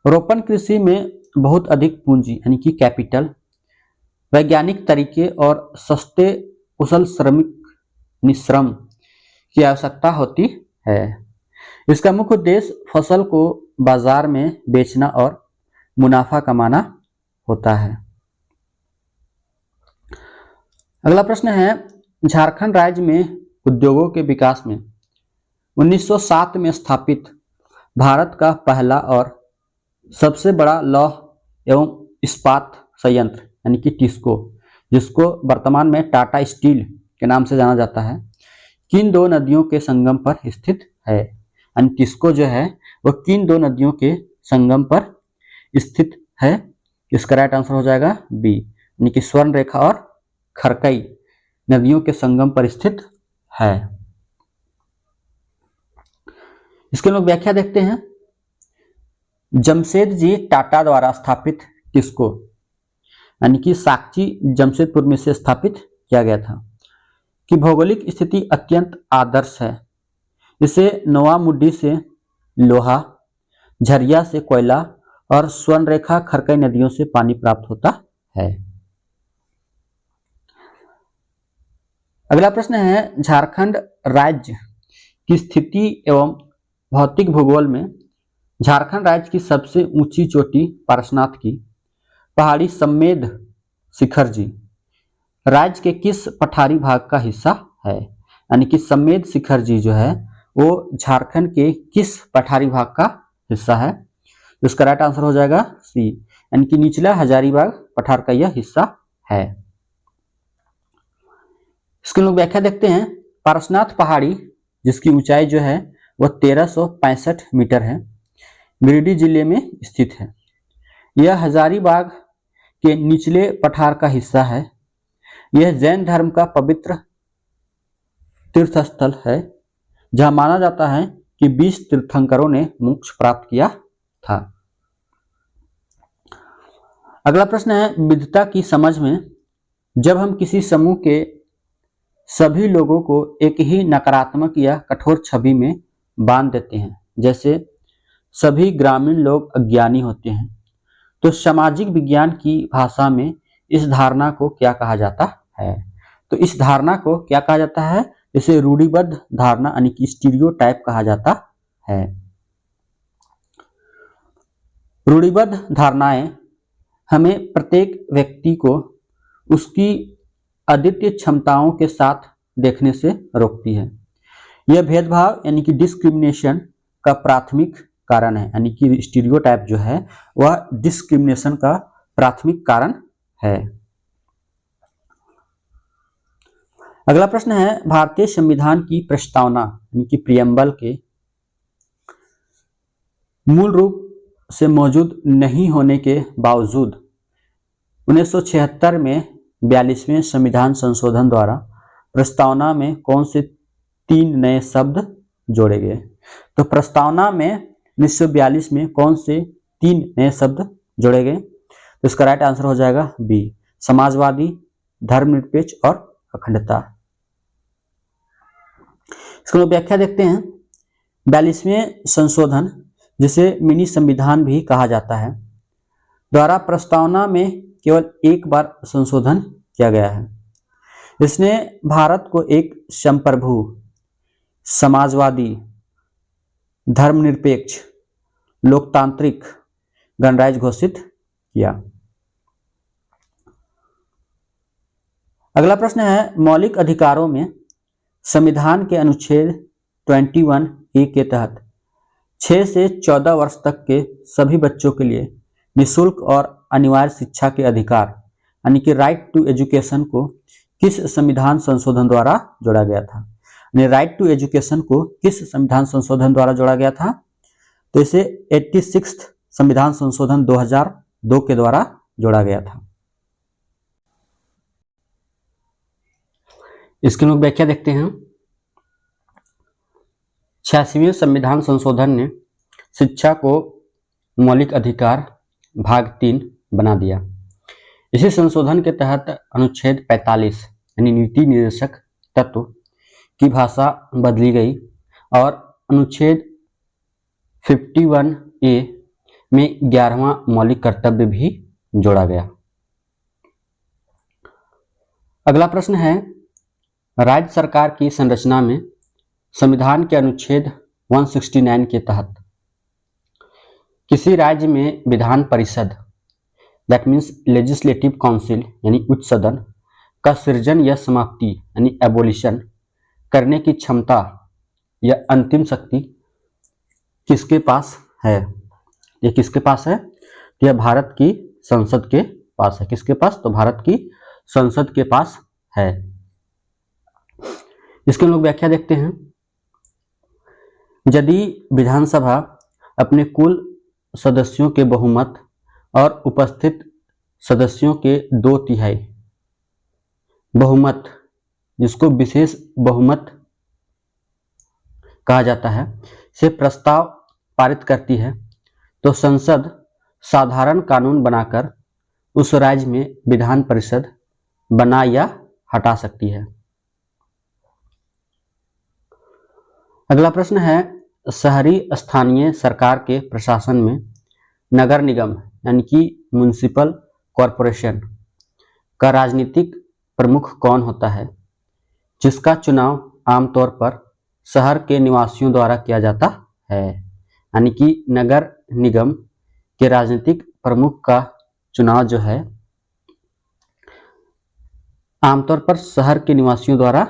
रोपण कृषि में बहुत अधिक पूंजी यानी कि कैपिटल, वैज्ञानिक तरीके और सस्ते कुशल श्रम की आवश्यकता होती है। इसका मुख्य उद्देश्य फसल को बाजार में बेचना और मुनाफा कमाना होता है। अगला प्रश्न है, झारखंड राज्य में उद्योगों के विकास में 1907 में स्थापित भारत का पहला और सबसे बड़ा लौह एवं इस्पात संयंत्र यानी कि टिस्को, जिसको वर्तमान में टाटा स्टील के नाम से जाना जाता है, किन दो नदियों के संगम पर स्थित है? यानी टिस्को जो है वो किन दो नदियों के संगम पर स्थित है? इसका राइट आंसर हो जाएगा बी, यानी कि स्वर्ण रेखा और खरकई नदियों के संगम पर स्थित है। इसके लोग व्याख्या देखते हैं। जमशेदजी टाटा द्वारा स्थापित टिस्को यानी कि साकची जमशेदपुर में से स्थापित किया गया था, कि भौगोलिक स्थिति अत्यंत आदर्श है। इसे नोवामुड्डी से लोहा, झरिया से कोयला और स्वर्णरेखा खरकई नदियों से पानी प्राप्त होता है। अगला प्रश्न है, झारखंड राज्य की स्थिति एवं भौतिक भूगोल में झारखंड राज्य की सबसे ऊंची चोटी पारसनाथ की पहाड़ी सम्मेद शिखर जी राज्य के किस पठारी भाग का हिस्सा है? यानी कि सम्मेद शिखर जी जो है वो झारखंड के किस पठारी भाग का हिस्सा है? तो इसका राइट आंसर हो जाएगा सी, यानी कि निचला हजारीबाग पठार का यह हिस्सा है। इसके लोग व्याख्या देखते हैं। पारसनाथ पहाड़ी जिसकी ऊंचाई जो है वह 1365 मीटर है, गिरिडीह जिले में स्थित है। यह हजारीबाग के निचले पठार का हिस्सा है। यह जैन धर्म का पवित्र तीर्थस्थल है, जहां माना जाता है कि 20 तीर्थंकरों ने मोक्ष प्राप्त किया था। अगला प्रश्न है, विविधता की समझ में जब हम किसी समूह के सभी लोगों को एक ही नकारात्मक या कठोर छवि में बांध देते हैं, जैसे सभी ग्रामीण लोग अज्ञानी होते हैं, तो सामाजिक विज्ञान की भाषा में इस धारणा को क्या कहा जाता है? तो इस धारणा को क्या कहा जाता है? इसे रूढ़िबद्ध धारणा यानी कि स्टीरियोटाइप कहा जाता है। रूढ़िबद्ध धारणाएं हमें प्रत्येक व्यक्ति को उसकी अद्वितीय क्षमताओं के साथ देखने से रोकती है। यह भेदभाव यानी कि डिस्क्रिमिनेशन का प्राथमिक कारण है, यानी कि स्टीरियोटाइप जो है वह डिस्क्रिमिनेशन का प्राथमिक कारण है। अगला प्रश्न है, भारतीय संविधान की प्रस्तावना यानी कि प्रियम्बल के मूल रूप से मौजूद नहीं होने के बावजूद 1976 में 42वें संविधान संशोधन द्वारा प्रस्तावना में कौन से 3 नए शब्द जोड़े गए? तो प्रस्तावना में 1942 में कौन से 3 नए शब्द जोड़े गए? तो इसका राइट आंसर हो जाएगा बी, समाजवादी, धर्मनिरपेक्ष और अखंडता। इसको व्याख्या देखते हैं। 42वें संशोधन, जिसे मिनी संविधान भी कहा जाता है, द्वारा प्रस्तावना में केवल एक बार संशोधन किया गया है। इसने भारत को एक संप्रभु, समाजवादी, धर्मनिरपेक्ष, लोकतांत्रिक गणराज्य घोषित किया। अगला प्रश्न है, मौलिक अधिकारों में संविधान के अनुच्छेद 21A के तहत 6 से 14 वर्ष तक के सभी बच्चों के लिए निःशुल्क और अनिवार्य शिक्षा के अधिकार यानी कि राइट टू एजुकेशन को किस संविधान संशोधन द्वारा जोड़ा गया था? यानी राइट टू एजुकेशन को किस संविधान संशोधन द्वारा जोड़ा गया था? तो इसे 86 संविधान संशोधन 2002 के द्वारा जोड़ा गया था। इसकी लोग व्याख्या देखते हैं। 86वें संविधान संशोधन ने शिक्षा को मौलिक अधिकार भाग 3 बना दिया। इसी संशोधन के तहत अनुच्छेद 45 यानी नीति निर्देशक तत्व की भाषा बदली गई और अनुच्छेद 51A में 11वां मौलिक कर्तव्य भी जोड़ा गया। अगला प्रश्न है, राज्य सरकार की संरचना में संविधान के अनुच्छेद 169 के तहत किसी राज्य में Vidhan Parishad that means legislative council यानी उच्च सदन का सृजन या समाप्ति यानी एबोलिशन करने की क्षमता या अंतिम शक्ति किसके पास है? ये किसके पास है? यह भारत की संसद के पास है। किसके पास? तो भारत की संसद के पास है। इसके हम लोग व्याख्या देखते हैं। यदि विधानसभा अपने कुल सदस्यों के बहुमत और उपस्थित सदस्यों के 2/3 बहुमत, जिसको विशेष बहुमत कहा जाता है, से प्रस्ताव पारित करती है, तो संसद साधारण कानून बनाकर उस राज्य में विधान परिषद बना या हटा सकती है। अगला प्रश्न है, शहरी स्थानीय सरकार के प्रशासन में नगर निगम यानी कि म्युनिसिपल कॉरपोरेशन का राजनीतिक प्रमुख कौन होता है, जिसका चुनाव आमतौर पर शहर के निवासियों द्वारा किया जाता है? यानी कि नगर निगम के राजनीतिक प्रमुख का चुनाव जो है आमतौर पर शहर के निवासियों द्वारा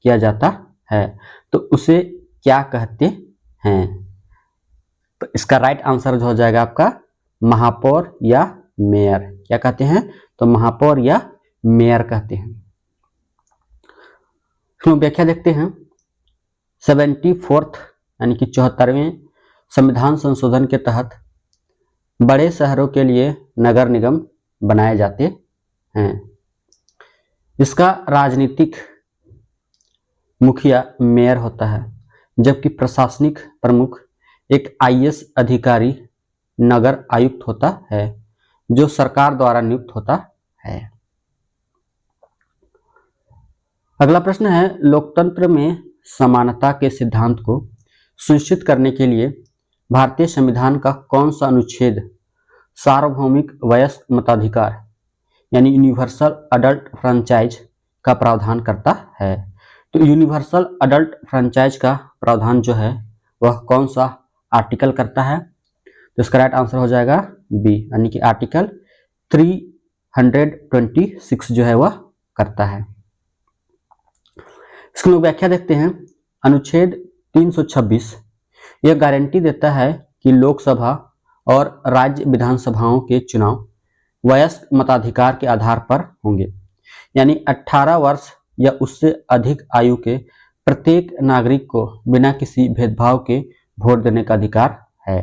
किया जाता है, तो उसे क्या कहते हैं? तो इसका राइट आंसर जो हो जाएगा आपका महापौर या मेयर। क्या कहते हैं? तो महापौर या मेयर कहते हैं। तो व्याख्या देखते हैं। 74th यानी कि 74वें संविधान संशोधन के तहत बड़े शहरों के लिए नगर निगम बनाए जाते हैं। इसका राजनीतिक मुखिया मेयर होता है, जबकि प्रशासनिक प्रमुख एक IAS अधिकारी नगर आयुक्त होता है, जो सरकार द्वारा नियुक्त होता है। अगला प्रश्न है, लोकतंत्र में समानता के सिद्धांत को सुनिश्चित करने के लिए भारतीय संविधान का कौन सा अनुच्छेद सार्वभौमिक वयस्क मताधिकार यानी यूनिवर्सल अडल्ट फ्रेंचाइज का प्रावधान करता है? तो यूनिवर्सल अडल्ट फ्रेंचाइज का प्रावधान जो है वह कौन सा आर्टिकल करता है? तो इसका राइट आंसर हो जाएगा बी, यानी कि आर्टिकल 326 जो है वह करता है। इसकी लोग व्याख्या देखते हैं। अनुच्छेद 326 यह गारंटी देता है कि लोकसभा और राज्य विधानसभाओं के चुनाव वयस्क मताधिकार के आधार पर होंगे, यानी 18 वर्ष या उससे अधिक आयु के प्रत्येक नागरिक को बिना किसी भेदभाव के वोट देने का अधिकार है।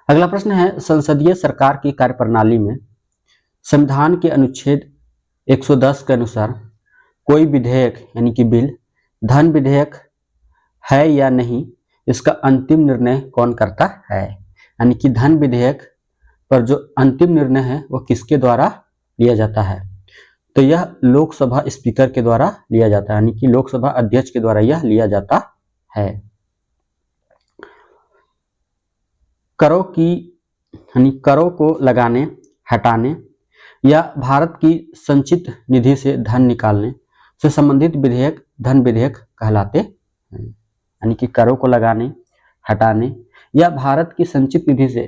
अगला प्रश्न है, संसदीय सरकार की कार्यप्रणाली में संविधान के अनुच्छेद 110 के अनुसार कोई विधेयक यानी कि बिल धन विधेयक है या नहीं, इसका अंतिम निर्णय कौन करता है? यानी कि धन विधेयक पर जो अंतिम निर्णय है वो किसके द्वारा लिया जाता है? तो यह लोकसभा स्पीकर के द्वारा लिया जाता है, यानी कि लोकसभा अध्यक्ष के द्वारा यह लिया जाता है। करों को लगाने, हटाने या भारत की संचित निधि से धन निकालने से संबंधित विधेयक धन विधेयक कहलाते हैं। यानी कि करों को लगाने, हटाने या भारत की संचित निधि से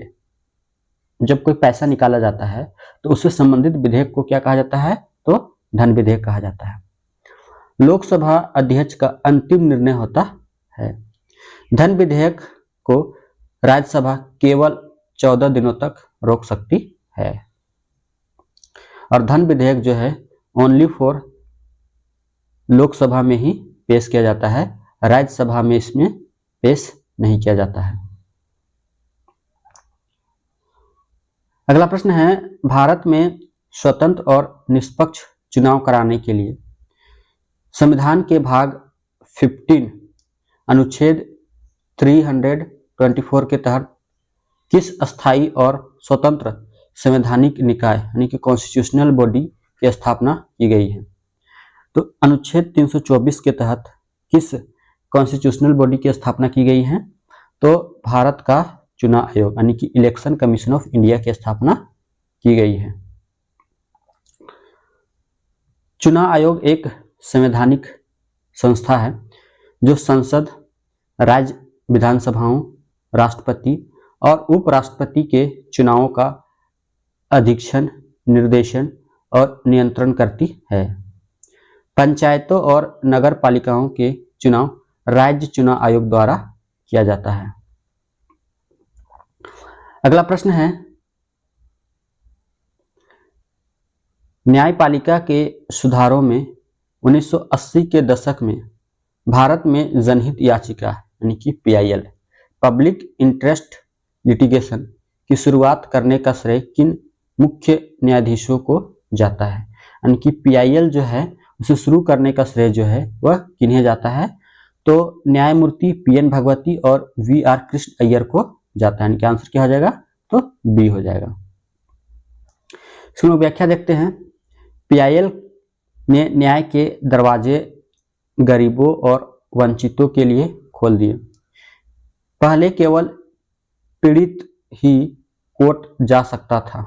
जब कोई पैसा निकाला जाता है तो उससे संबंधित विधेयक को क्या कहा जाता है? तो धन विधेयक कहा जाता है। लोकसभा अध्यक्ष का अंतिम निर्णय होता है। धन विधेयक को राज्यसभा केवल 14 दिनों तक रोक सकती है और धन विधेयक जो है ओनली फॉर लोकसभा में ही पेश किया जाता है, राज्यसभा में इसमें पेश नहीं किया जाता है। अगला प्रश्न है, भारत में स्वतंत्र और निष्पक्ष चुनाव कराने के लिए संविधान के भाग 15 अनुच्छेद 324 के तहत किस अस्थायी और स्वतंत्र संवैधानिक निकाय यानी कि कॉन्स्टिट्यूशनल बॉडी की स्थापना की गई है? तो अनुच्छेद 324 के तहत किस कॉन्स्टिट्यूशनल बॉडी की स्थापना की गई है? तो भारत का चुनाव आयोग यानी कि इलेक्शन कमीशन ऑफ इंडिया की स्थापना की गई है। चुनाव आयोग एक संवैधानिक संस्था है जो संसद, राज्य विधानसभाओं, राष्ट्रपति और उपराष्ट्रपति के चुनावों का अधीक्षण, निर्देशन और नियंत्रण करती है। पंचायतों और नगर पालिकाओं के चुनाव राज्य चुनाव आयोग द्वारा किया जाता है। अगला प्रश्न है, न्यायपालिका के सुधारों में 1980 के दशक में भारत में जनहित याचिका यानी कि PIL पब्लिक इंटरेस्ट लिटिगेशन की शुरुआत करने का श्रेय किन मुख्य न्यायाधीशों को जाता है? यानी कि PIL जो है उसे शुरू करने का श्रेय जो है वह किन्हें जाता है? तो न्यायमूर्ति PN भगवती और VR कृष्ण अय्यर को जाता है। यानी कि आंसर क्या हो जाएगा? तो B हो जाएगा। इसमें व्याख्या देखते हैं। PIL ने न्याय के दरवाजे गरीबों और वंचितों के लिए खोल दिए। पहले केवल पीड़ित ही कोर्ट जा सकता था,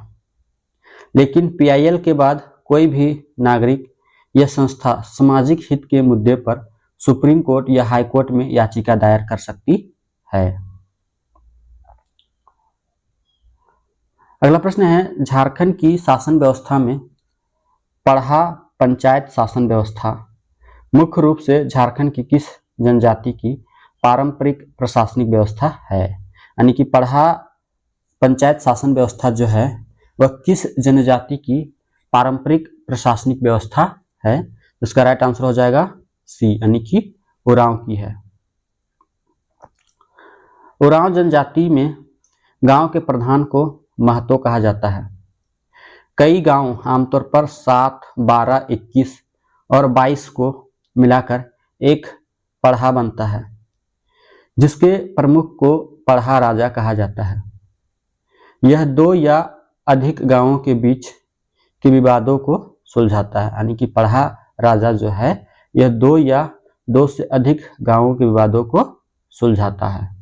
लेकिन PIL के बाद कोई भी नागरिक या संस्था सामाजिक हित के मुद्दे पर सुप्रीम कोर्ट या हाई कोर्ट में याचिका दायर कर सकती है। अगला प्रश्न है, झारखंड की शासन व्यवस्था में पढ़ा पंचायत शासन व्यवस्था मुख्य रूप से झारखंड की किस जनजाति की पारंपरिक प्रशासनिक व्यवस्था है? यानी कि पढ़ा पंचायत शासन व्यवस्था जो है वह किस जनजाति की पारंपरिक प्रशासनिक व्यवस्था है? इसका राइट आंसर हो जाएगा C यानी कि उरांव की है। उरांव जनजाति में गांव के प्रधान को महतो कहा जाता है। कई गांव आमतौर पर 7, 12, 21 और 22 को मिलाकर एक पढ़ा बनता है, जिसके प्रमुख को पढ़ा राजा कहा जाता है। यह 2 या अधिक गांवों के बीच के विवादों को सुलझाता है। यानी कि पढ़ा राजा जो है यह 2 या 2 से अधिक गांवों के विवादों को सुलझाता है।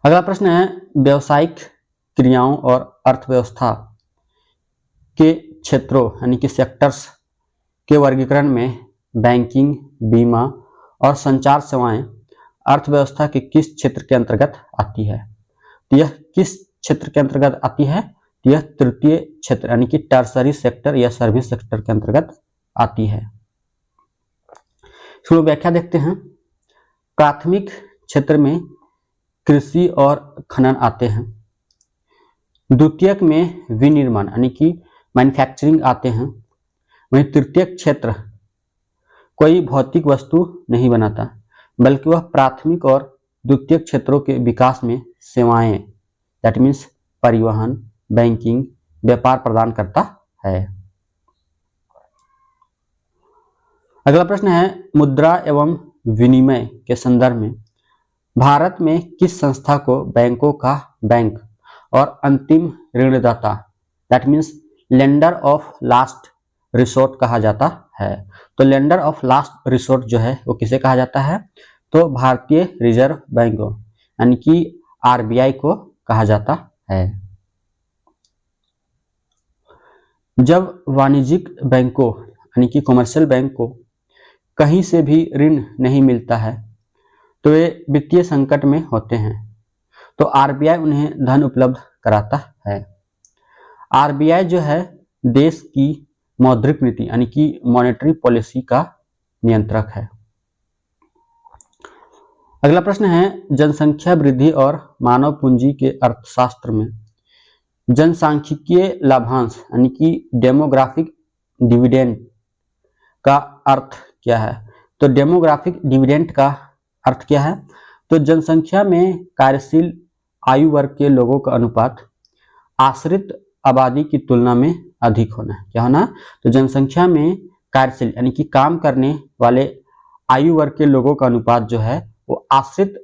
अगला प्रश्न है, व्यावसायिक क्रियाओं और अर्थव्यवस्था के क्षेत्रों यानी कि सेक्टर्स के वर्गीकरण में बैंकिंग, बीमा और संचार सेवाएं अर्थव्यवस्था के किस क्षेत्र के अंतर्गत आती है? तो यह किस क्षेत्र के अंतर्गत आती है? तो यह तृतीय क्षेत्र यानी कि टर्सरी सेक्टर या सर्विस सेक्टर के अंतर्गत आती है। इसको व्याख्या देखते हैं। प्राथमिक क्षेत्र में कृषि और खनन आते हैं। द्वितीयक में विनिर्माण यानी कि मैन्युफैक्चरिंग आते हैं। वहीं तृतीयक क्षेत्र कोई भौतिक वस्तु नहीं बनाता, बल्कि वह प्राथमिक और द्वितीयक क्षेत्रों के विकास में सेवाएं दैट मीन्स परिवहन, बैंकिंग, व्यापार प्रदान करता है। अगला प्रश्न है, मुद्रा एवं विनिमय के संदर्भ में भारत में किस संस्था को बैंकों का बैंक और अंतिम ऋणदाता that means lender of last resort कहा जाता है? तो लेंडर ऑफ लास्ट रिसोर्ट जो है वो किसे कहा जाता है? तो भारतीय रिजर्व बैंक यानी कि आरबीआई को कहा जाता है। जब वाणिज्यिक बैंकों यानी कि कॉमर्शियल बैंक को कहीं से भी ऋण नहीं मिलता है तो वे वित्तीय संकट में होते हैं, तो आरबीआई उन्हें धन उपलब्ध कराता है। आरबीआई जो है देश की मौद्रिक नीति यानी कि मॉनेटरी पॉलिसी का नियंत्रक है। अगला प्रश्न है, जनसंख्या वृद्धि और मानव पूंजी के अर्थशास्त्र में जनसांख्यिकीय लाभांश यानी कि डेमोग्राफिक डिविडेंड का अर्थ क्या है? तो डेमोग्राफिक डिविडेंड का अर्थ क्या है? तो जनसंख्या में कार्यशील आयु वर्ग के लोगों का अनुपात आश्रित आबादी की तुलना में अधिक होना। क्या होना? तो जनसंख्या में कार्यशील यानी कि काम करने वाले आयु वर्ग के लोगों का अनुपात जो है वो आश्रित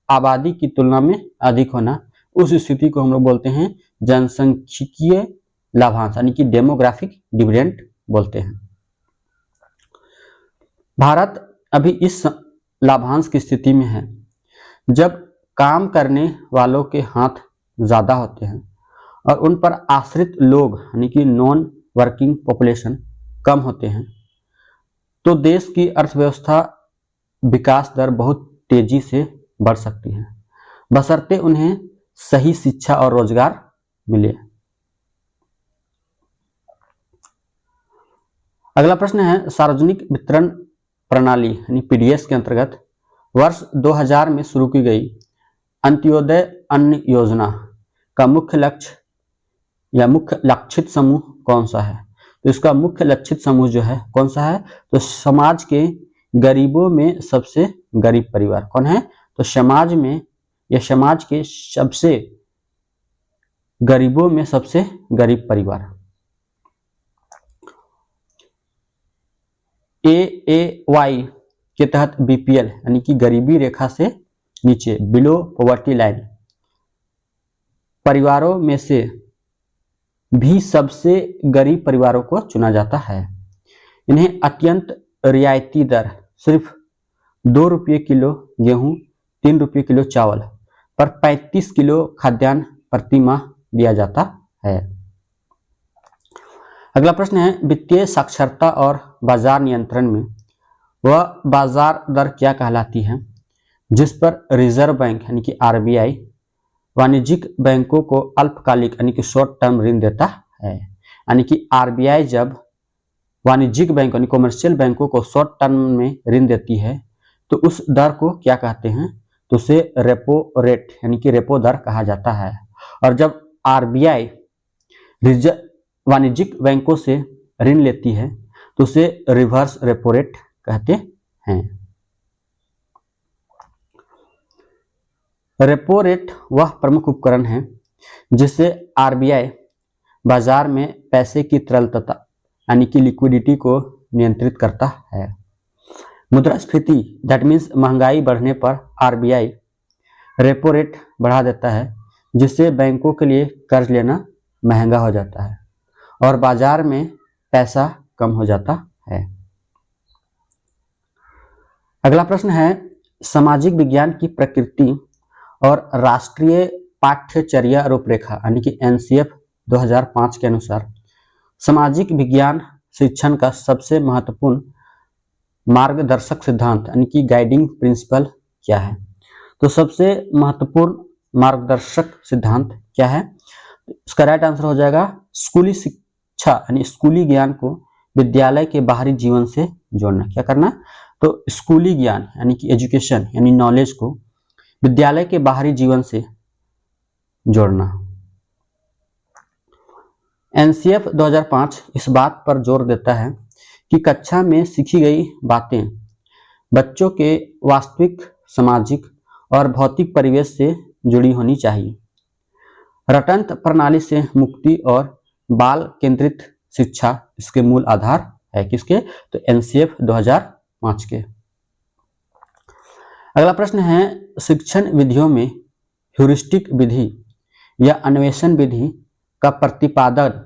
आबादी की तुलना में अधिक होना, उस स्थिति को हम लोग बोलते हैं जनसांख्यिकीय लाभांश यानी कि डेमोग्राफिक डिविडेंड बोलते हैं। भारत अभी इस लाभांश की स्थिति में है जब काम करने वालों के हाथ ज्यादा होते हैं और उन पर आश्रित लोग यानी कि नॉन वर्किंग पॉपुलेशन कम होते हैं, तो देश की अर्थव्यवस्था विकास दर बहुत तेजी से बढ़ सकती है, बशर्ते उन्हें सही शिक्षा और रोजगार मिले। अगला प्रश्न है, सार्वजनिक वितरण प्रणाली यानी पीडीएस के अंतर्गत वर्ष 2000 में शुरू की गई अंत्योदय अन्न योजना का मुख्य लक्ष्य या मुख्य लक्षित समूह कौन सा है? तो इसका मुख्य लक्षित समूह जो है कौन सा है? तो समाज के गरीबों में सबसे गरीब परिवार कौन है? तो समाज में या समाज के सबसे गरीबों में सबसे गरीब परिवार। AAY के तहत बीपीएल यानी कि गरीबी रेखा से नीचे बिलो पॉवर्टी लाइन परिवारों में से भी सबसे गरीब परिवारों को चुना जाता है। इन्हें अत्यंत रियायती दर सिर्फ 2 रुपये किलो गेहूं, 3 रुपये किलो चावल पर 35 किलो खाद्यान्न प्रति माह दिया जाता है। अगला प्रश्न है, वित्तीय साक्षरता और बाजार नियंत्रण में वह बाजार दर क्या कहलाती है जिस पर रिजर्व बैंक यानी कि आरबीआई वाणिज्यिक बैंकों को अल्पकालिक यानी कि शॉर्ट टर्म ऋण देता है? यानी कि आरबीआई जब वाणिज्यिक बैंक यानी कॉमर्शियल बैंकों को शॉर्ट टर्म में ऋण देती है तो उस दर को क्या कहते हैं? तो उसे रेपो रेट यानी कि रेपो दर कहा जाता है। और जब आरबीआई वाणिज्यिक बैंकों से ऋण लेती है तो उसे रिवर्स रेपो रेट कहते हैं। रेपो रेट वह प्रमुख उपकरण है जिससे आरबीआई बाजार में पैसे की तरलता यानी कि लिक्विडिटी को नियंत्रित करता है। मुद्रास्फीति दैट मीन्स महंगाई बढ़ने पर आरबीआई रेपो रेट बढ़ा देता है जिससे बैंकों के लिए कर्ज लेना महंगा हो जाता है और बाजार में पैसा कम हो जाता है। अगला प्रश्न है, सामाजिक विज्ञान की प्रकृति और राष्ट्रीय पाठ्यचर्या रूपरेखा यानी कि एनसीएफ 2005 के अनुसार सामाजिक विज्ञान शिक्षण का सबसे महत्वपूर्ण मार्गदर्शक सिद्धांत यानी कि गाइडिंग प्रिंसिपल क्या है? तो सबसे महत्वपूर्ण मार्गदर्शक सिद्धांत क्या है? इसका राइट आंसर हो जाएगा स्कूली शिक्षा यानी स्कूली ज्ञान को विद्यालय के बाहरी जीवन से जोड़ना। क्या करना? तो स्कूली ज्ञान यानी कि एजुकेशन यानी नॉलेज को विद्यालय के बाहरी जीवन से जोड़ना। एनसीएफ 2005 इस बात पर जोर देता है कि कक्षा में सीखी गई बातें बच्चों के वास्तविक सामाजिक और भौतिक परिवेश से जुड़ी होनी चाहिए। रटंत प्रणाली से मुक्ति और बाल केंद्रित शिक्षा इसके मूल आधार है। किसके? तो एनसीएफ 2005 के। अगला प्रश्न है, शिक्षण विधियों में ह्यूरिस्टिक विधि या अन्वेषण विधि का प्रतिपादन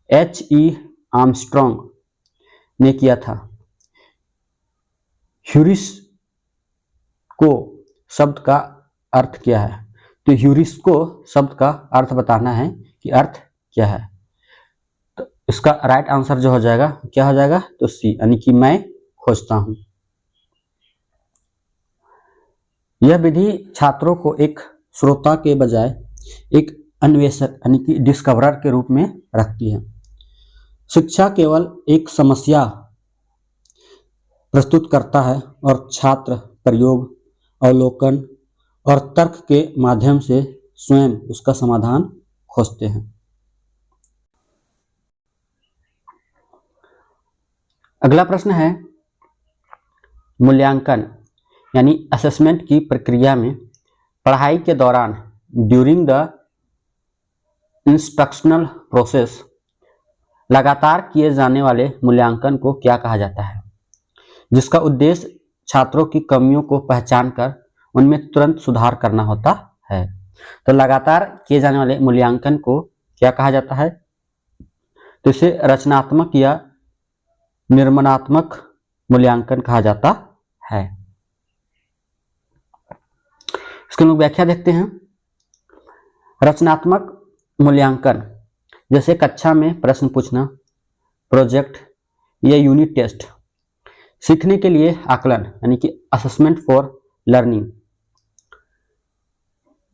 H.E. आर्मस्ट्रॉन्ग ने किया था। ह्यूरिस्को शब्द का अर्थ क्या है? तो ह्यूरिस्को शब्द का अर्थ बताना है कि अर्थ क्या है। तो इसका राइट आंसर जो हो जाएगा क्या हो जाएगा? तो सी यानी कि मैं खोजता हूं। यह विधि छात्रों को एक श्रोता के बजाय एक अन्वेषक यानी कि डिस्कवरर के रूप में रखती है। शिक्षा केवल एक समस्या प्रस्तुत करता है और छात्र प्रयोग, अवलोकन और तर्क के माध्यम से स्वयं उसका समाधान खोजते हैं। अगला प्रश्न है, मूल्यांकन यानी असेसमेंट की प्रक्रिया में पढ़ाई के दौरान ड्यूरिंग द इंस्ट्रक्शनल प्रोसेस लगातार किए जाने वाले मूल्यांकन को क्या कहा जाता है? जिसका उद्देश्य छात्रों की कमियों को पहचानकर उनमें तुरंत सुधार करना होता है। तो लगातार किए जाने वाले मूल्यांकन को क्या कहा जाता है? तो इसे रचनात्मक या निर्माणात्मक मूल्यांकन कहा जाता है। इसकी हम लोग व्याख्या देखते हैं। रचनात्मक मूल्यांकन जैसे कक्षा में प्रश्न पूछना, प्रोजेक्ट या यूनिट टेस्ट, सीखने के लिए आकलन यानी कि असेसमेंट फॉर लर्निंग।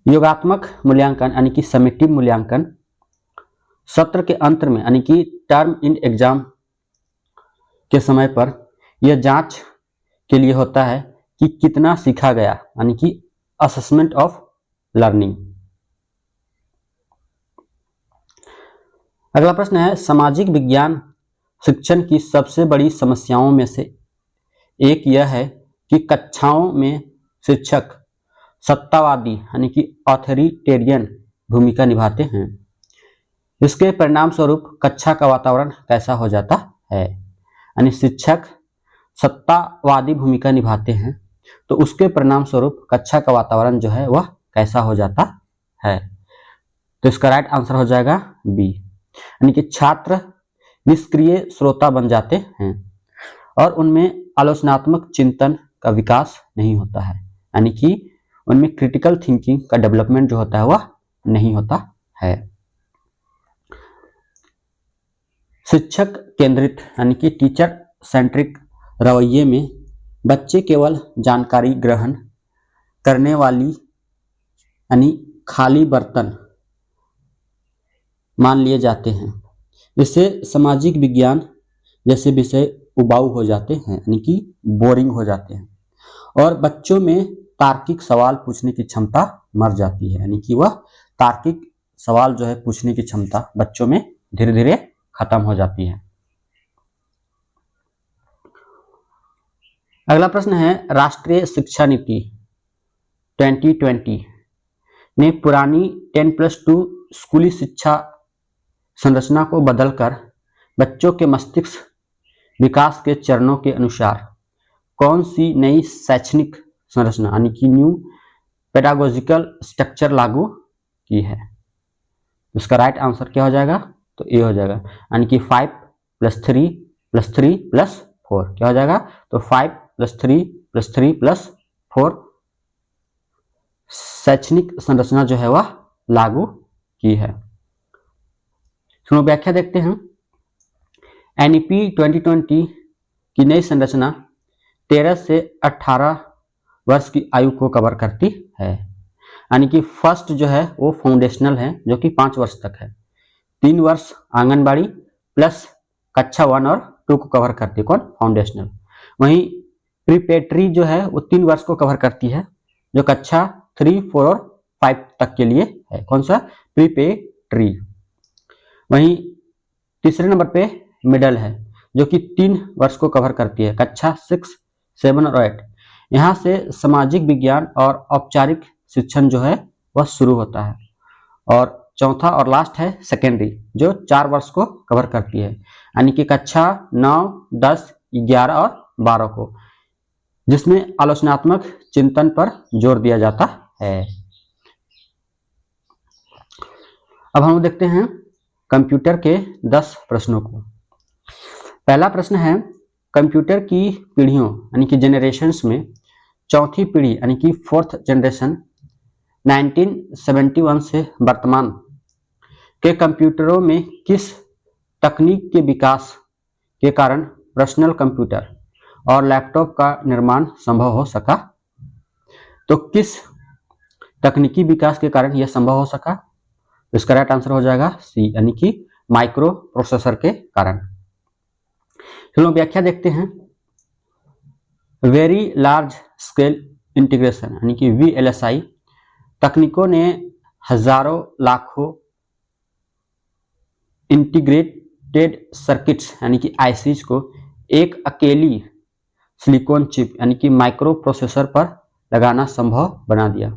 योगात्मक मूल्यांकन यानी कि समेटिव मूल्यांकन सत्र के अंत में यानी कि टर्म इन एग्जाम के समय पर यह जांच के लिए होता है कि कितना सीखा गया यानी कि असेसमेंट ऑफ लर्निंग। अगला प्रश्न है, सामाजिक विज्ञान शिक्षण की सबसे बड़ी समस्याओं में से एक यह है कि कक्षाओं में शिक्षक सत्तावादी यानी कि ऑथोरिटेरियन भूमिका निभाते हैं। इसके परिणाम स्वरूप कक्षा का वातावरण कैसा हो जाता है? यानी शिक्षक सत्तावादी भूमिका निभाते हैं तो उसके परिणाम स्वरूप कक्षा का वातावरण जो है वह कैसा हो जाता है? तो इसका राइट आंसर हो जाएगा बी, यानी कि छात्र निष्क्रिय श्रोता बन जाते हैं और उनमें आलोचनात्मक चिंतन का विकास नहीं होता है, यानी कि उनमें क्रिटिकल थिंकिंग का डेवलपमेंट जो होता है वह नहीं होता है। शिक्षक केंद्रित यानी कि टीचर सेंट्रिक रवैये में बच्चे केवल जानकारी ग्रहण करने वाली यानी खाली बर्तन मान लिए जाते हैं। इससे सामाजिक विज्ञान जैसे विषय उबाऊ हो जाते हैं यानी कि बोरिंग हो जाते हैं और बच्चों में तार्किक सवाल पूछने की क्षमता मर जाती है, यानी कि वह तार्किक सवाल जो है पूछने की क्षमता बच्चों में धीरे धीरे खत्म हो जाती है। अगला प्रश्न है, राष्ट्रीय शिक्षा नीति 2020 ने पुरानी 10+2 स्कूली शिक्षा संरचना को बदलकर बच्चों के मस्तिष्क विकास के चरणों के अनुसार कौन सी नई शैक्षणिक संरचना यानी कि न्यू पेडागोजिकल स्ट्रक्चर लागू की है? इसका राइट आंसर क्या हो जाएगा? तो ए हो जाएगा, यानी कि 5+3+3+4 क्या हो जाएगा? तो 5+3+3+4 शैक्षणिक संरचना जो है वह लागू की है। सुनो व्याख्या देखते हैं। एनईपी 2020 की नई संरचना 13 से 18 वर्ष की आयु को कवर करती है, यानी कि फर्स्ट जो है वो फाउंडेशनल है जो कि 5 वर्ष तक है, 3 वर्ष आंगनबाड़ी प्लस कक्षा 1 और 2 को कवर करती है। कौन? फाउंडेशनल। वहीं प्रिपेटरी जो है वो 3 वर्ष को कवर करती है, जो कक्षा 3, 4 और 5 तक के लिए है। कौन सा? प्रिपेटरी। वहीं तीसरे नंबर पे मिडल है, जो कि 3 वर्ष को कवर करती है, कक्षा 6, 7 और 8। यहाँ से सामाजिक विज्ञान और औपचारिक शिक्षण जो है वह शुरू होता है। और चौथा और लास्ट है सेकेंडरी, जो 4 वर्ष को कवर करती है, यानी कि कक्षा 9, 10, 11 और 12 को, जिसमें आलोचनात्मक चिंतन पर जोर दिया जाता है। अब हम देखते हैं कंप्यूटर के 10 प्रश्नों को। पहला प्रश्न है, कंप्यूटर की पीढ़ियों यानी कि जनरेशन्स में चौथी पीढ़ी यानी कि 4th जनरेशन 1971 से वर्तमान के कंप्यूटरों में किस तकनीक के विकास के कारण पर्सनल कंप्यूटर और लैपटॉप का निर्माण संभव हो सका? तो किस तकनीकी विकास के कारण यह संभव हो सका? तो इसका राइट आंसर हो जाएगा सी, यानी कि माइक्रो प्रोसेसर के कारण। चलो व्याख्या देखते हैं। वेरी लार्ज स्केल इंटीग्रेशन यानी कि VLSI तकनीकों ने हजारों लाखों इंटीग्रेटेड सर्किट्स यानी कि ICs को एक अकेली सिलिकॉन चिप यानी कि माइक्रो प्रोसेसर पर लगाना संभव बना दिया।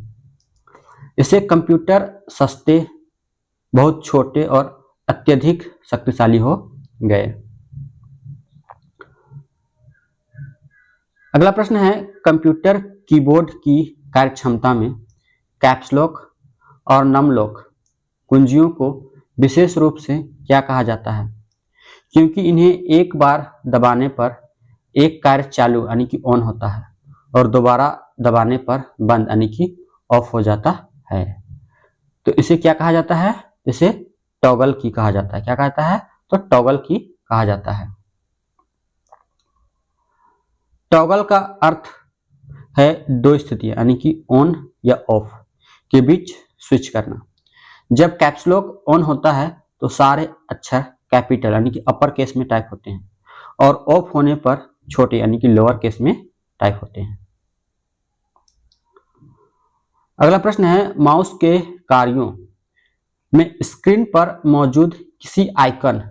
इससे कंप्यूटर सस्ते, बहुत छोटे और अत्यधिक शक्तिशाली हो गए। अगला प्रश्न है, कंप्यूटर कीबोर्ड की कार्यक्षमता में कैप्स लॉक और नम लॉक कुंजियों को विशेष रूप से क्या कहा जाता है? क्योंकि इन्हें एक बार दबाने पर एक कार्य चालू यानी कि ऑन होता है और दोबारा दबाने पर बंद यानी कि ऑफ हो जाता है। तो इसे क्या कहा जाता है? इसे टॉगल की कहा जाता है। क्या कहता है? तो टॉगल की कहा जाता है। टॉगल का अर्थ है 2 स्थितियां यानी कि ऑन या ऑफ के बीच स्विच करना। जब कैप्स लॉक ऑन होता है तो सारे अक्षर कैपिटल यानी कि अपर केस में टाइप होते हैं और ऑफ होने पर छोटे यानी कि लोअर केस में टाइप होते हैं। अगला प्रश्न है, माउस के कार्यों में स्क्रीन पर मौजूद किसी आइकन,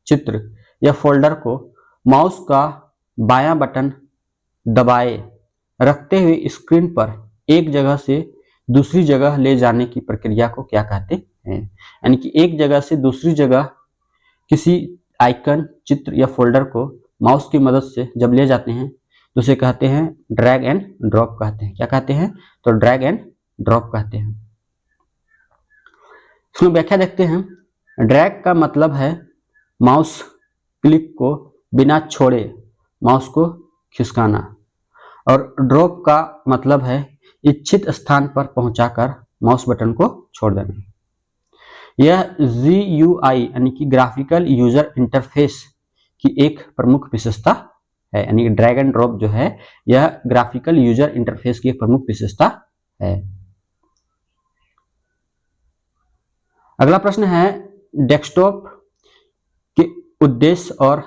चित्र या फोल्डर को माउस का बायां बटन दबाए रखते हुए स्क्रीन पर एक जगह से दूसरी जगह ले जाने की प्रक्रिया को क्या कहते हैं? यानी कि एक जगह से दूसरी जगह किसी आइकन, चित्र या फोल्डर को माउस की मदद से जब ले जाते हैं तो उसे कहते हैं ड्रैग एंड ड्रॉप कहते हैं। क्या कहते हैं? तो ड्रैग एंड ड्रॉप कहते हैं। इसमें व्याख्या देखते हैं। ड्रैग का मतलब है माउस क्लिक को बिना छोड़े माउस को खिसकाना और ड्रॉप का मतलब है इच्छित स्थान पर पहुंचाकर माउस बटन को छोड़ देना। यह GUI यानी कि ग्राफिकल यूजर इंटरफेस की एक प्रमुख विशेषता है। यानी कि ड्रैग एंड ड्रॉप जो है यह ग्राफिकल यूजर इंटरफेस की एक प्रमुख विशेषता है। अगला प्रश्न है, डेस्कटॉप के उद्देश्य और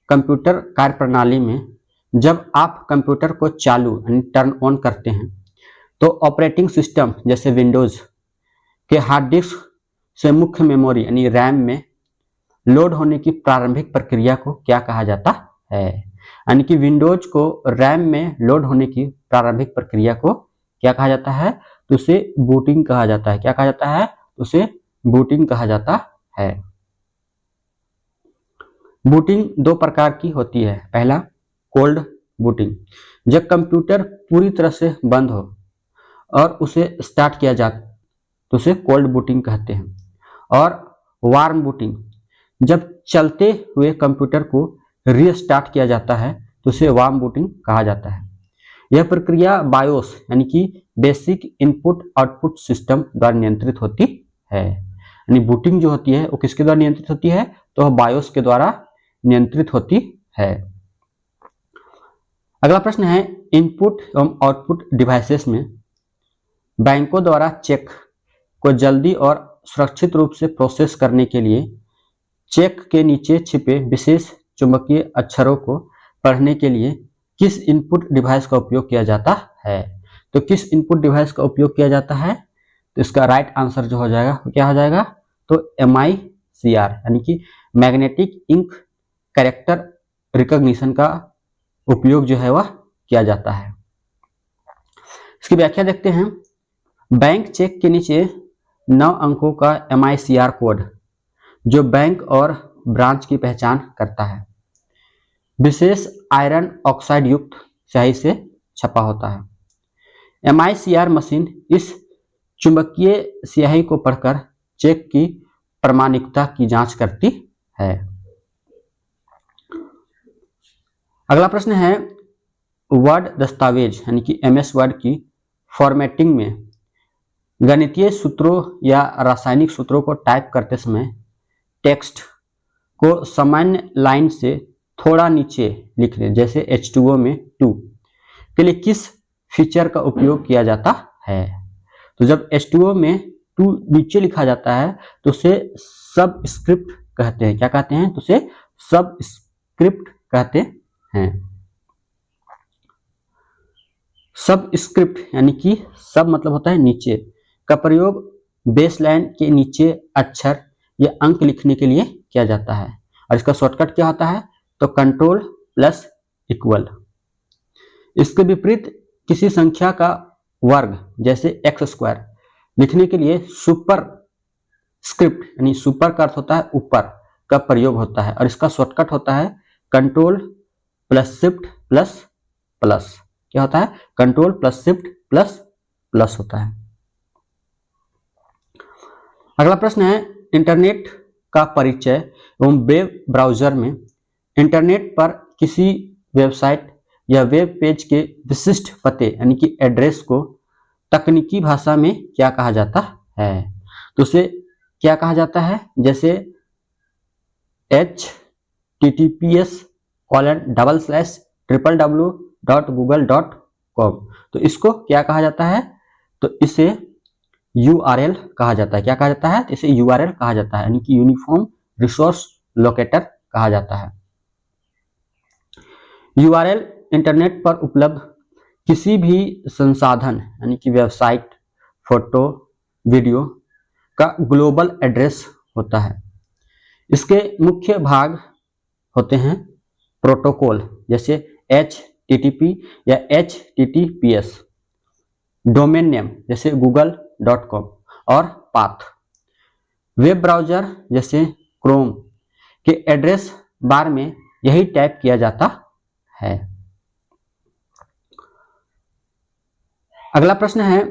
कंप्यूटर कार्यप्रणाली में जब आप कंप्यूटर को चालू यानी टर्न ऑन करते हैं तो ऑपरेटिंग सिस्टम जैसे विंडोज के हार्ड डिस्क से मुख्य मेमोरी यानी रैम में लोड होने की प्रारंभिक प्रक्रिया को क्या कहा जाता है? यानी कि विंडोज को रैम में लोड होने की प्रारंभिक प्रक्रिया को क्या कहा जाता है? तो उसे बूटिंग कहा जाता है। क्या कहा जाता है? तो उसे बूटिंग कहा जाता है। बूटिंग 2 प्रकार की होती है। पहला, कोल्ड बूटिंग, जब कंप्यूटर पूरी तरह से बंद हो और उसे स्टार्ट किया जाए तो उसे कोल्ड बूटिंग कहते हैं। और वार्म बूटिंग, जब चलते हुए कंप्यूटर को रीस्टार्ट किया जाता है तो उसे वार्म बूटिंग कहा जाता है। यह प्रक्रिया बायोस यानी कि बेसिक इनपुट आउटपुट सिस्टम द्वारा नियंत्रित होती है। यानी बूटिंग जो होती है वो किसके द्वारा नियंत्रित होती है? तो बायोस के द्वारा नियंत्रित होती है। अगला प्रश्न है, इनपुट एवं आउटपुट डिवाइसेस में बैंकों द्वारा चेक को जल्दी और सुरक्षित रूप से प्रोसेस करने के लिए चेक के नीचे छिपे विशेष चुंबकीय अक्षरों को पढ़ने के लिए किस इनपुट डिवाइस का उपयोग किया जाता है? तो किस इनपुट डिवाइस का उपयोग किया जाता है? तो इसका राइट आंसर जो हो जाएगा क्या हो जाएगा? तो MICR यानी कि मैग्नेटिक इंक कैरेक्टर रिकॉग्निशन का उपयोग जो है वह किया जाता है। इसकी व्याख्या देखते हैं। बैंक चेक के नीचे 9 अंकों का MICR कोड जो बैंक और ब्रांच की पहचान करता है, विशेष आयरन ऑक्साइड युक्त स्याही से छपा होता है। MICR मशीन इस चुंबकीय स्याही को पढ़कर चेक की प्रामाणिकता की जांच करती है। अगला प्रश्न है, वर्ड दस्तावेज यानी कि MS वर्ड की फॉर्मेटिंग में गणितीय सूत्रों या रासायनिक सूत्रों को टाइप करते समय टेक्स्ट को सामान्य लाइन से थोड़ा नीचे लिखने, जैसे H2O में 2 के लिए किस फीचर का उपयोग किया जाता है? तो जब H2O में 2 नीचे लिखा जाता है तो उसे सबस्क्रिप्ट कहते हैं। क्या कहते हैं? तो उसे सबस्क्रिप्ट कहते हैं। सबस्क्रिप्ट यानी कि सब मतलब होता है नीचे का प्रयोग बेसलाइन के नीचे अक्षर या अंक लिखने के लिए किया जाता है और इसका शॉर्टकट क्या होता है? तो कंट्रोल प्लस इक्वल। इसके विपरीत किसी संख्या का वर्ग जैसे x² लिखने के लिए सुपर स्क्रिप्ट यानी सुपर का अर्थ होता है ऊपर का प्रयोग होता है और इसका शॉर्टकट होता है control plus shift plus plus. क्या होता है? Control plus shift plus plus होता है। अगला प्रश्न है, इंटरनेट का परिचय एवं वेब ब्राउजर में इंटरनेट पर किसी वेबसाइट या वेब पेज के विशिष्ट पते यानी कि एड्रेस को तकनीकी भाषा में क्या कहा जाता है? तो उसे क्या कहा जाता है? जैसे https://www.google.com, तो इसको क्या कहा जाता है? तो इसे URL कहा जाता है। क्या कहा जाता है? तो इसे URL कहा जाता है यानी कि यूनिफॉर्म रिसोर्स लोकेटर कहा जाता है। URL इंटरनेट पर उपलब्ध किसी भी संसाधन यानी कि वेबसाइट, फोटो, वीडियो का ग्लोबल एड्रेस होता है। इसके मुख्य भाग होते हैं प्रोटोकॉल जैसे HTTP या HTTPS, डोमेन नेम जैसे google.com और पाथ। वेब ब्राउजर जैसे क्रोम के एड्रेस बार में यही टाइप किया जाता है। अगला प्रश्न है,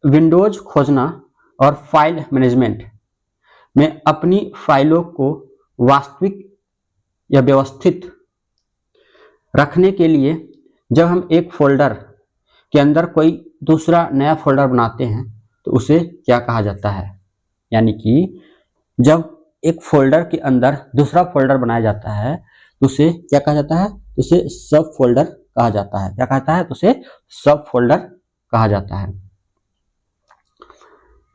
विंडोज खोजना और फाइल मैनेजमेंट में अपनी फाइलों को वास्तविक या व्यवस्थित रखने के लिए जब हम एक फोल्डर के अंदर कोई दूसरा नया फोल्डर बनाते हैं तो उसे क्या कहा जाता है? यानी कि जब एक फोल्डर के अंदर दूसरा फोल्डर बनाया जाता है तो उसे क्या कहा जाता है? तो उसे सब फोल्डर कहा जाता है। क्या कहता है? तो उसे सब फोल्डर कहा जाता है।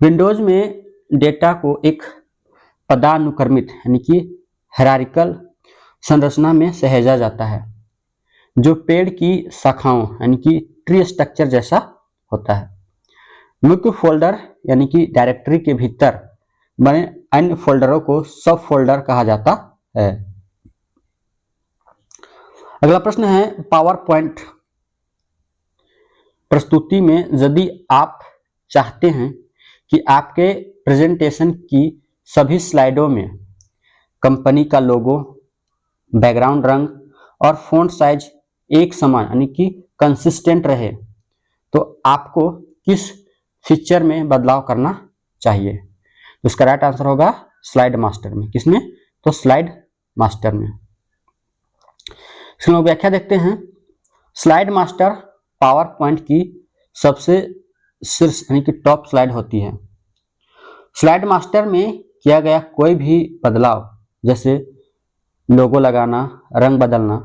विंडोज में डेटा को एक पदानुक्रमित यानी कि हायरार्किकल संरचना में सहेजा जाता है जो पेड़ की शाखाओं यानी कि ट्री स्ट्रक्चर जैसा होता है। मुख्य फोल्डर यानी कि डायरेक्टरी के भीतर बने अन्य फोल्डरों को सब फोल्डर कहा जाता है। अगला प्रश्न है, पावर पॉइंट प्रस्तुति में यदि आप चाहते हैं कि आपके प्रेजेंटेशन की सभी स्लाइडों में कंपनी का लोगो, बैकग्राउंड रंग और फ़ॉन्ट साइज एक समान यानी कि कंसिस्टेंट रहे तो आपको किस फीचर में बदलाव करना चाहिए? तो इसका राइट आंसर होगा स्लाइड मास्टर में। किसमें? तो स्लाइड मास्टर में। इसमें व्याख्या देखते हैं। स्लाइड मास्टर पावर पॉइंट की सबसे शीर्ष यानी कि टॉप स्लाइड होती है। स्लाइड मास्टर में किया गया कोई भी बदलाव जैसे लोगो लगाना, रंग बदलना,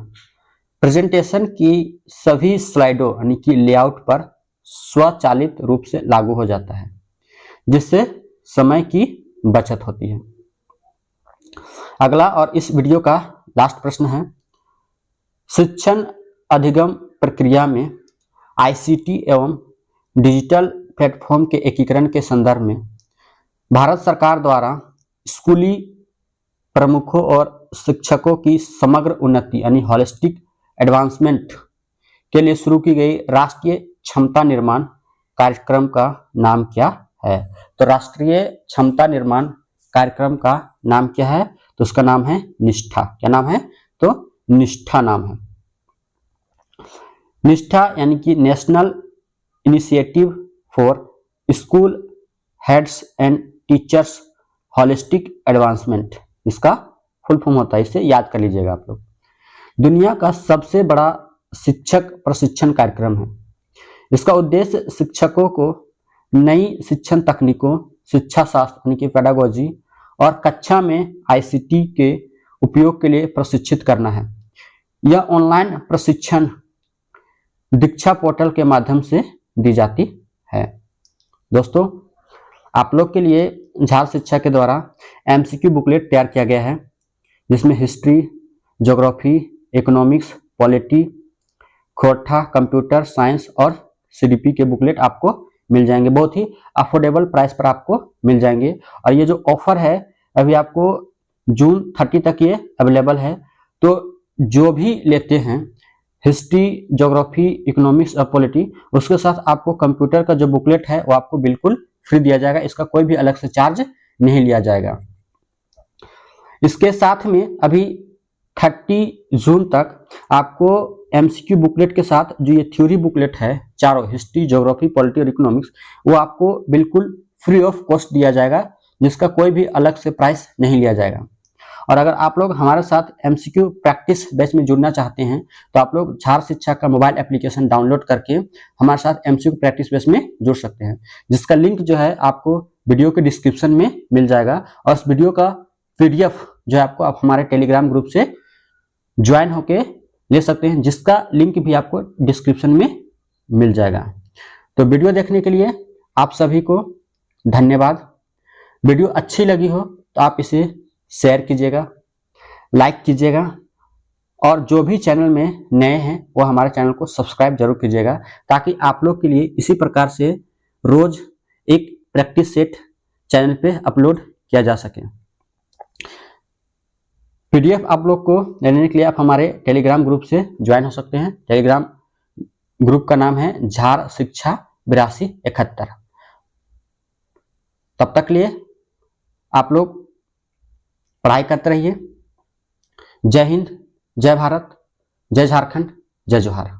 प्रेजेंटेशन की सभी स्लाइडों यानी कि लेआउट पर स्वचालित रूप से लागू हो जाता है जिससे समय की बचत होती है। अगला और इस वीडियो का लास्ट प्रश्न है, शिक्षण अधिगम प्रक्रिया में आईसीटी एवं डिजिटल प्लेटफॉर्म के एकीकरण के संदर्भ में भारत सरकार द्वारा स्कूली प्रमुखों और शिक्षकों की समग्र उन्नति यानी होलिस्टिक एडवांसमेंट के लिए शुरू की गई राष्ट्रीय क्षमता निर्माण कार्यक्रम का नाम क्या है? तो राष्ट्रीय क्षमता निर्माण कार्यक्रम का नाम क्या है? तो उसका नाम है निष्ठा। क्या नाम है? तो निष्ठा नाम है। निष्ठा यानी कि national initiative for school heads and teachers holistic advancement, इसका फुल फॉर्म होता है, इसे याद कर लीजिएगा आप लोग। दुनिया का सबसे बड़ा शिक्षक प्रशिक्षण कार्यक्रम है। इसका उद्देश्य शिक्षकों को नई शिक्षण तकनीकों, शिक्षा शास्त्र यानी कि पेडागोजी और कक्षा में आईसीटी के उपयोग के लिए प्रशिक्षित करना है। यह ऑनलाइन प्रशिक्षण दीक्षा पोर्टल के माध्यम से दी जाती है। दोस्तों, आप लोग के लिए झार शिक्षा के द्वारा एमसीक्यू बुकलेट तैयार किया गया है, जिसमें हिस्ट्री, ज्योग्राफी, इकोनॉमिक्स, पॉलिटी, खोटा, कंप्यूटर साइंस और सीडीपी के बुकलेट आपको मिल जाएंगे। बहुत ही अफोर्डेबल प्राइस पर आपको मिल जाएंगे। और ये जो ऑफर है अभी आपको जून 30 तक ये अवेलेबल है। तो जो भी लेते हैं हिस्ट्री, ज्योग्राफी, इकोनॉमिक्स और पॉलिटी, उसके साथ आपको कंप्यूटर का जो बुकलेट है वो आपको बिल्कुल फ्री दिया जाएगा। इसका कोई भी अलग से चार्ज नहीं लिया जाएगा। इसके साथ में अभी 30 जून तक आपको एमसीक्यू बुकलेट के साथ जो ये थ्योरी बुकलेट है, चारों हिस्ट्री, ज्योग्राफी, पॉलिटी और इकोनॉमिक्स, वो आपको बिल्कुल फ्री ऑफ कॉस्ट दिया जाएगा, जिसका कोई भी अलग से प्राइस नहीं लिया जाएगा। और अगर आप लोग हमारे साथ एमसीक्यू प्रैक्टिस बैच में जुड़ना चाहते हैं तो आप लोग झार शिक्षा का मोबाइल एप्लीकेशन डाउनलोड करके हमारे साथ एमसीक्यू प्रैक्टिस बैच में जुड़ सकते हैं, जिसका लिंक जो है आपको वीडियो के डिस्क्रिप्शन में मिल जाएगा। और उस वीडियो का पीडीएफ जो है आपको आप हमारे टेलीग्राम ग्रुप से ज्वाइन होके ले सकते हैं, जिसका लिंक भी आपको डिस्क्रिप्शन में मिल जाएगा। तो वीडियो देखने के लिए आप सभी को धन्यवाद। वीडियो अच्छी लगी हो तो आप इसे शेयर कीजिएगा, लाइक कीजिएगा, और जो भी चैनल में नए हैं वो हमारे चैनल को सब्सक्राइब जरूर कीजिएगा, ताकि आप लोग के लिए इसी प्रकार से रोज एक प्रैक्टिस सेट चैनल पे अपलोड किया जा सके। पीडीएफ आप लोग को लेने के लिए आप हमारे टेलीग्राम ग्रुप से ज्वाइन हो सकते हैं। टेलीग्राम ग्रुप का नाम है झार शिक्षा 8271। तब तक लिए आप लोग पढ़ाई करते रहिए। जय हिंद, जय भारत, जय झारखंड, जय जोहार।